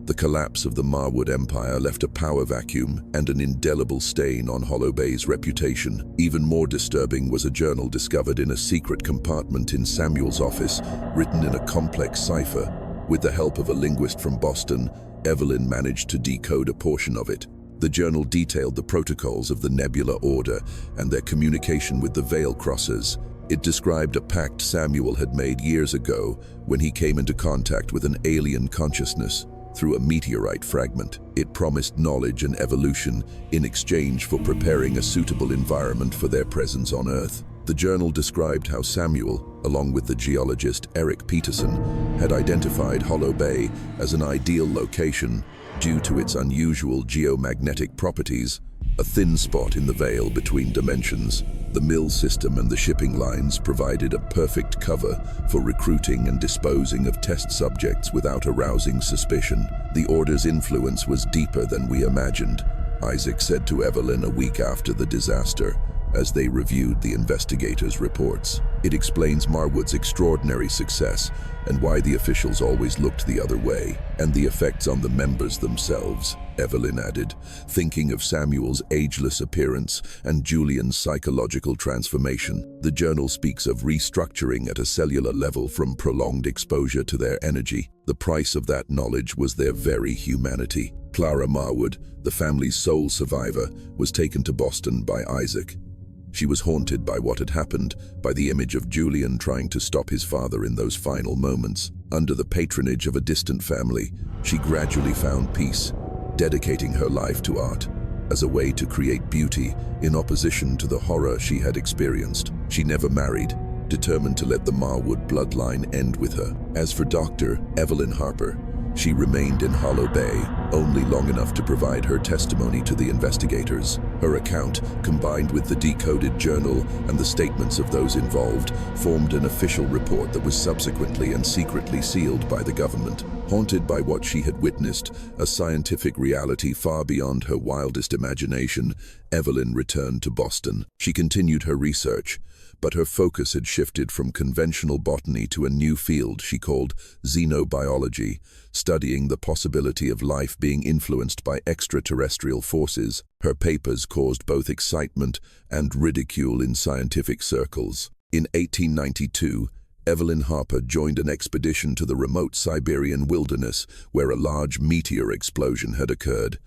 The collapse of the Marwood Empire left a power vacuum and an indelible stain on Hollow Bay's reputation. Even more disturbing was a journal discovered in a secret compartment in Samuel's office, written in a complex cipher. With the help of a linguist from Boston, Evelyn managed to decode a portion of it. The journal detailed the protocols of the Nebula Order and their communication with the Veil Crossers. It described a pact Samuel had made years ago when he came into contact with an alien consciousness. Through a meteorite fragment, it promised knowledge and evolution in exchange for preparing a suitable environment for their presence on Earth. The journal described how Samuel, along with the geologist Eric Peterson, had identified Hollow Bay as an ideal location due to its unusual geomagnetic properties, a thin spot in the veil between dimensions. The mill system and the shipping lines provided a perfect cover for recruiting and disposing of test subjects without arousing suspicion. The Order's influence was deeper than we imagined, Isaac said to Evelyn a week after the disaster, as they reviewed the investigators' reports. It explains Marwood's extraordinary success and why the officials always looked the other way, and the effects on the members themselves, Evelyn added, thinking of Samuel's ageless appearance and Julian's psychological transformation. The journal speaks of restructuring at a cellular level from prolonged exposure to their energy. The price of that knowledge was their very humanity. Clara Marwood, the family's sole survivor, was taken to Boston by Isaac. She was haunted by what had happened, by the image of Julian trying to stop his father in those final moments. Under the patronage of a distant family, she gradually found peace, dedicating her life to art as a way to create beauty in opposition to the horror she had experienced. She never married, determined to let the Marwood bloodline end with her. As for Dr. Evelyn Harper, she remained in Hollow Bay only long enough to provide her testimony to the investigators. Her account, combined with the decoded journal and the statements of those involved, formed an official report that was subsequently and secretly sealed by the government. Haunted by what she had witnessed, a scientific reality far beyond her wildest imagination, Evelyn returned to Boston. She continued her research, but her focus had shifted from conventional botany to a new field she called xenobiology, studying the possibility of life being influenced by extraterrestrial forces. Her papers caused both excitement and ridicule in scientific circles. In 1892, Evelyn Harper joined an expedition to the remote Siberian wilderness where a large meteor explosion had occurred.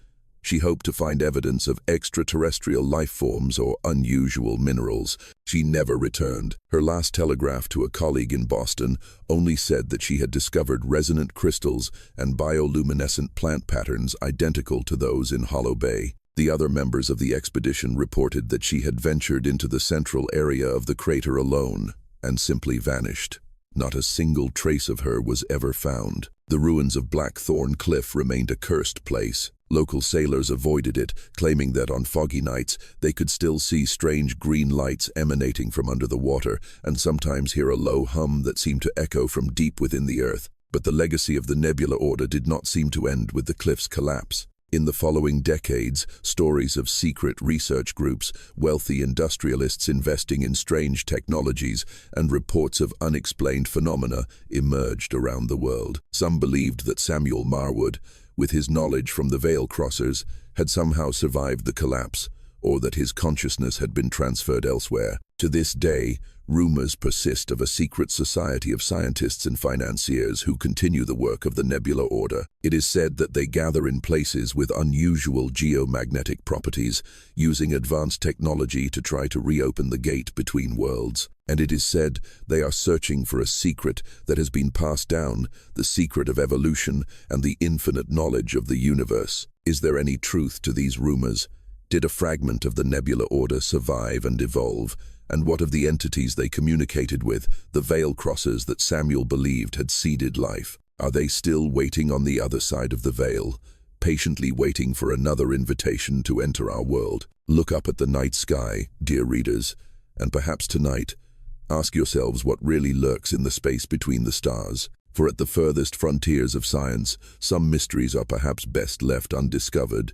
She hoped to find evidence of extraterrestrial life forms or unusual minerals, She never returned. Her last telegraph to a colleague in Boston only said that she had discovered resonant crystals and bioluminescent plant patterns identical to those in Hollow Bay. The other members of the expedition reported that she had ventured into the central area of the crater alone and simply vanished. Not a single trace of her was ever found. The ruins of Blackthorn Cliff remained a cursed place. Local sailors avoided it, claiming that on foggy nights they could still see strange green lights emanating from under the water and sometimes hear a low hum that seemed to echo from deep within the earth. But the legacy of the Nebula Order did not seem to end with the cliff's collapse. In the following decades, stories of secret research groups, wealthy industrialists investing in strange technologies, and reports of unexplained phenomena emerged around the world. Some believed that Samuel Marwood, with his knowledge from the Veil Crossers, had somehow survived the collapse, or that his consciousness had been transferred elsewhere. To this day, rumors persist of a secret society of scientists and financiers who continue the work of the Nebula Order. It is said that they gather in places with unusual geomagnetic properties, using advanced technology to try to reopen the gate between worlds. And it is said they are searching for a secret that has been passed down, the secret of evolution and the infinite knowledge of the universe. Is there any truth to these rumors? Did a fragment of the Nebula Order survive and evolve? And what of the entities they communicated with, the Veil Crossers that Samuel believed had seeded life? Are they still waiting on the other side of the veil, patiently waiting for another invitation to enter our world? Look up at the night sky, dear readers, and perhaps tonight, ask yourselves what really lurks in the space between the stars. For at the furthest frontiers of science, some mysteries are perhaps best left undiscovered,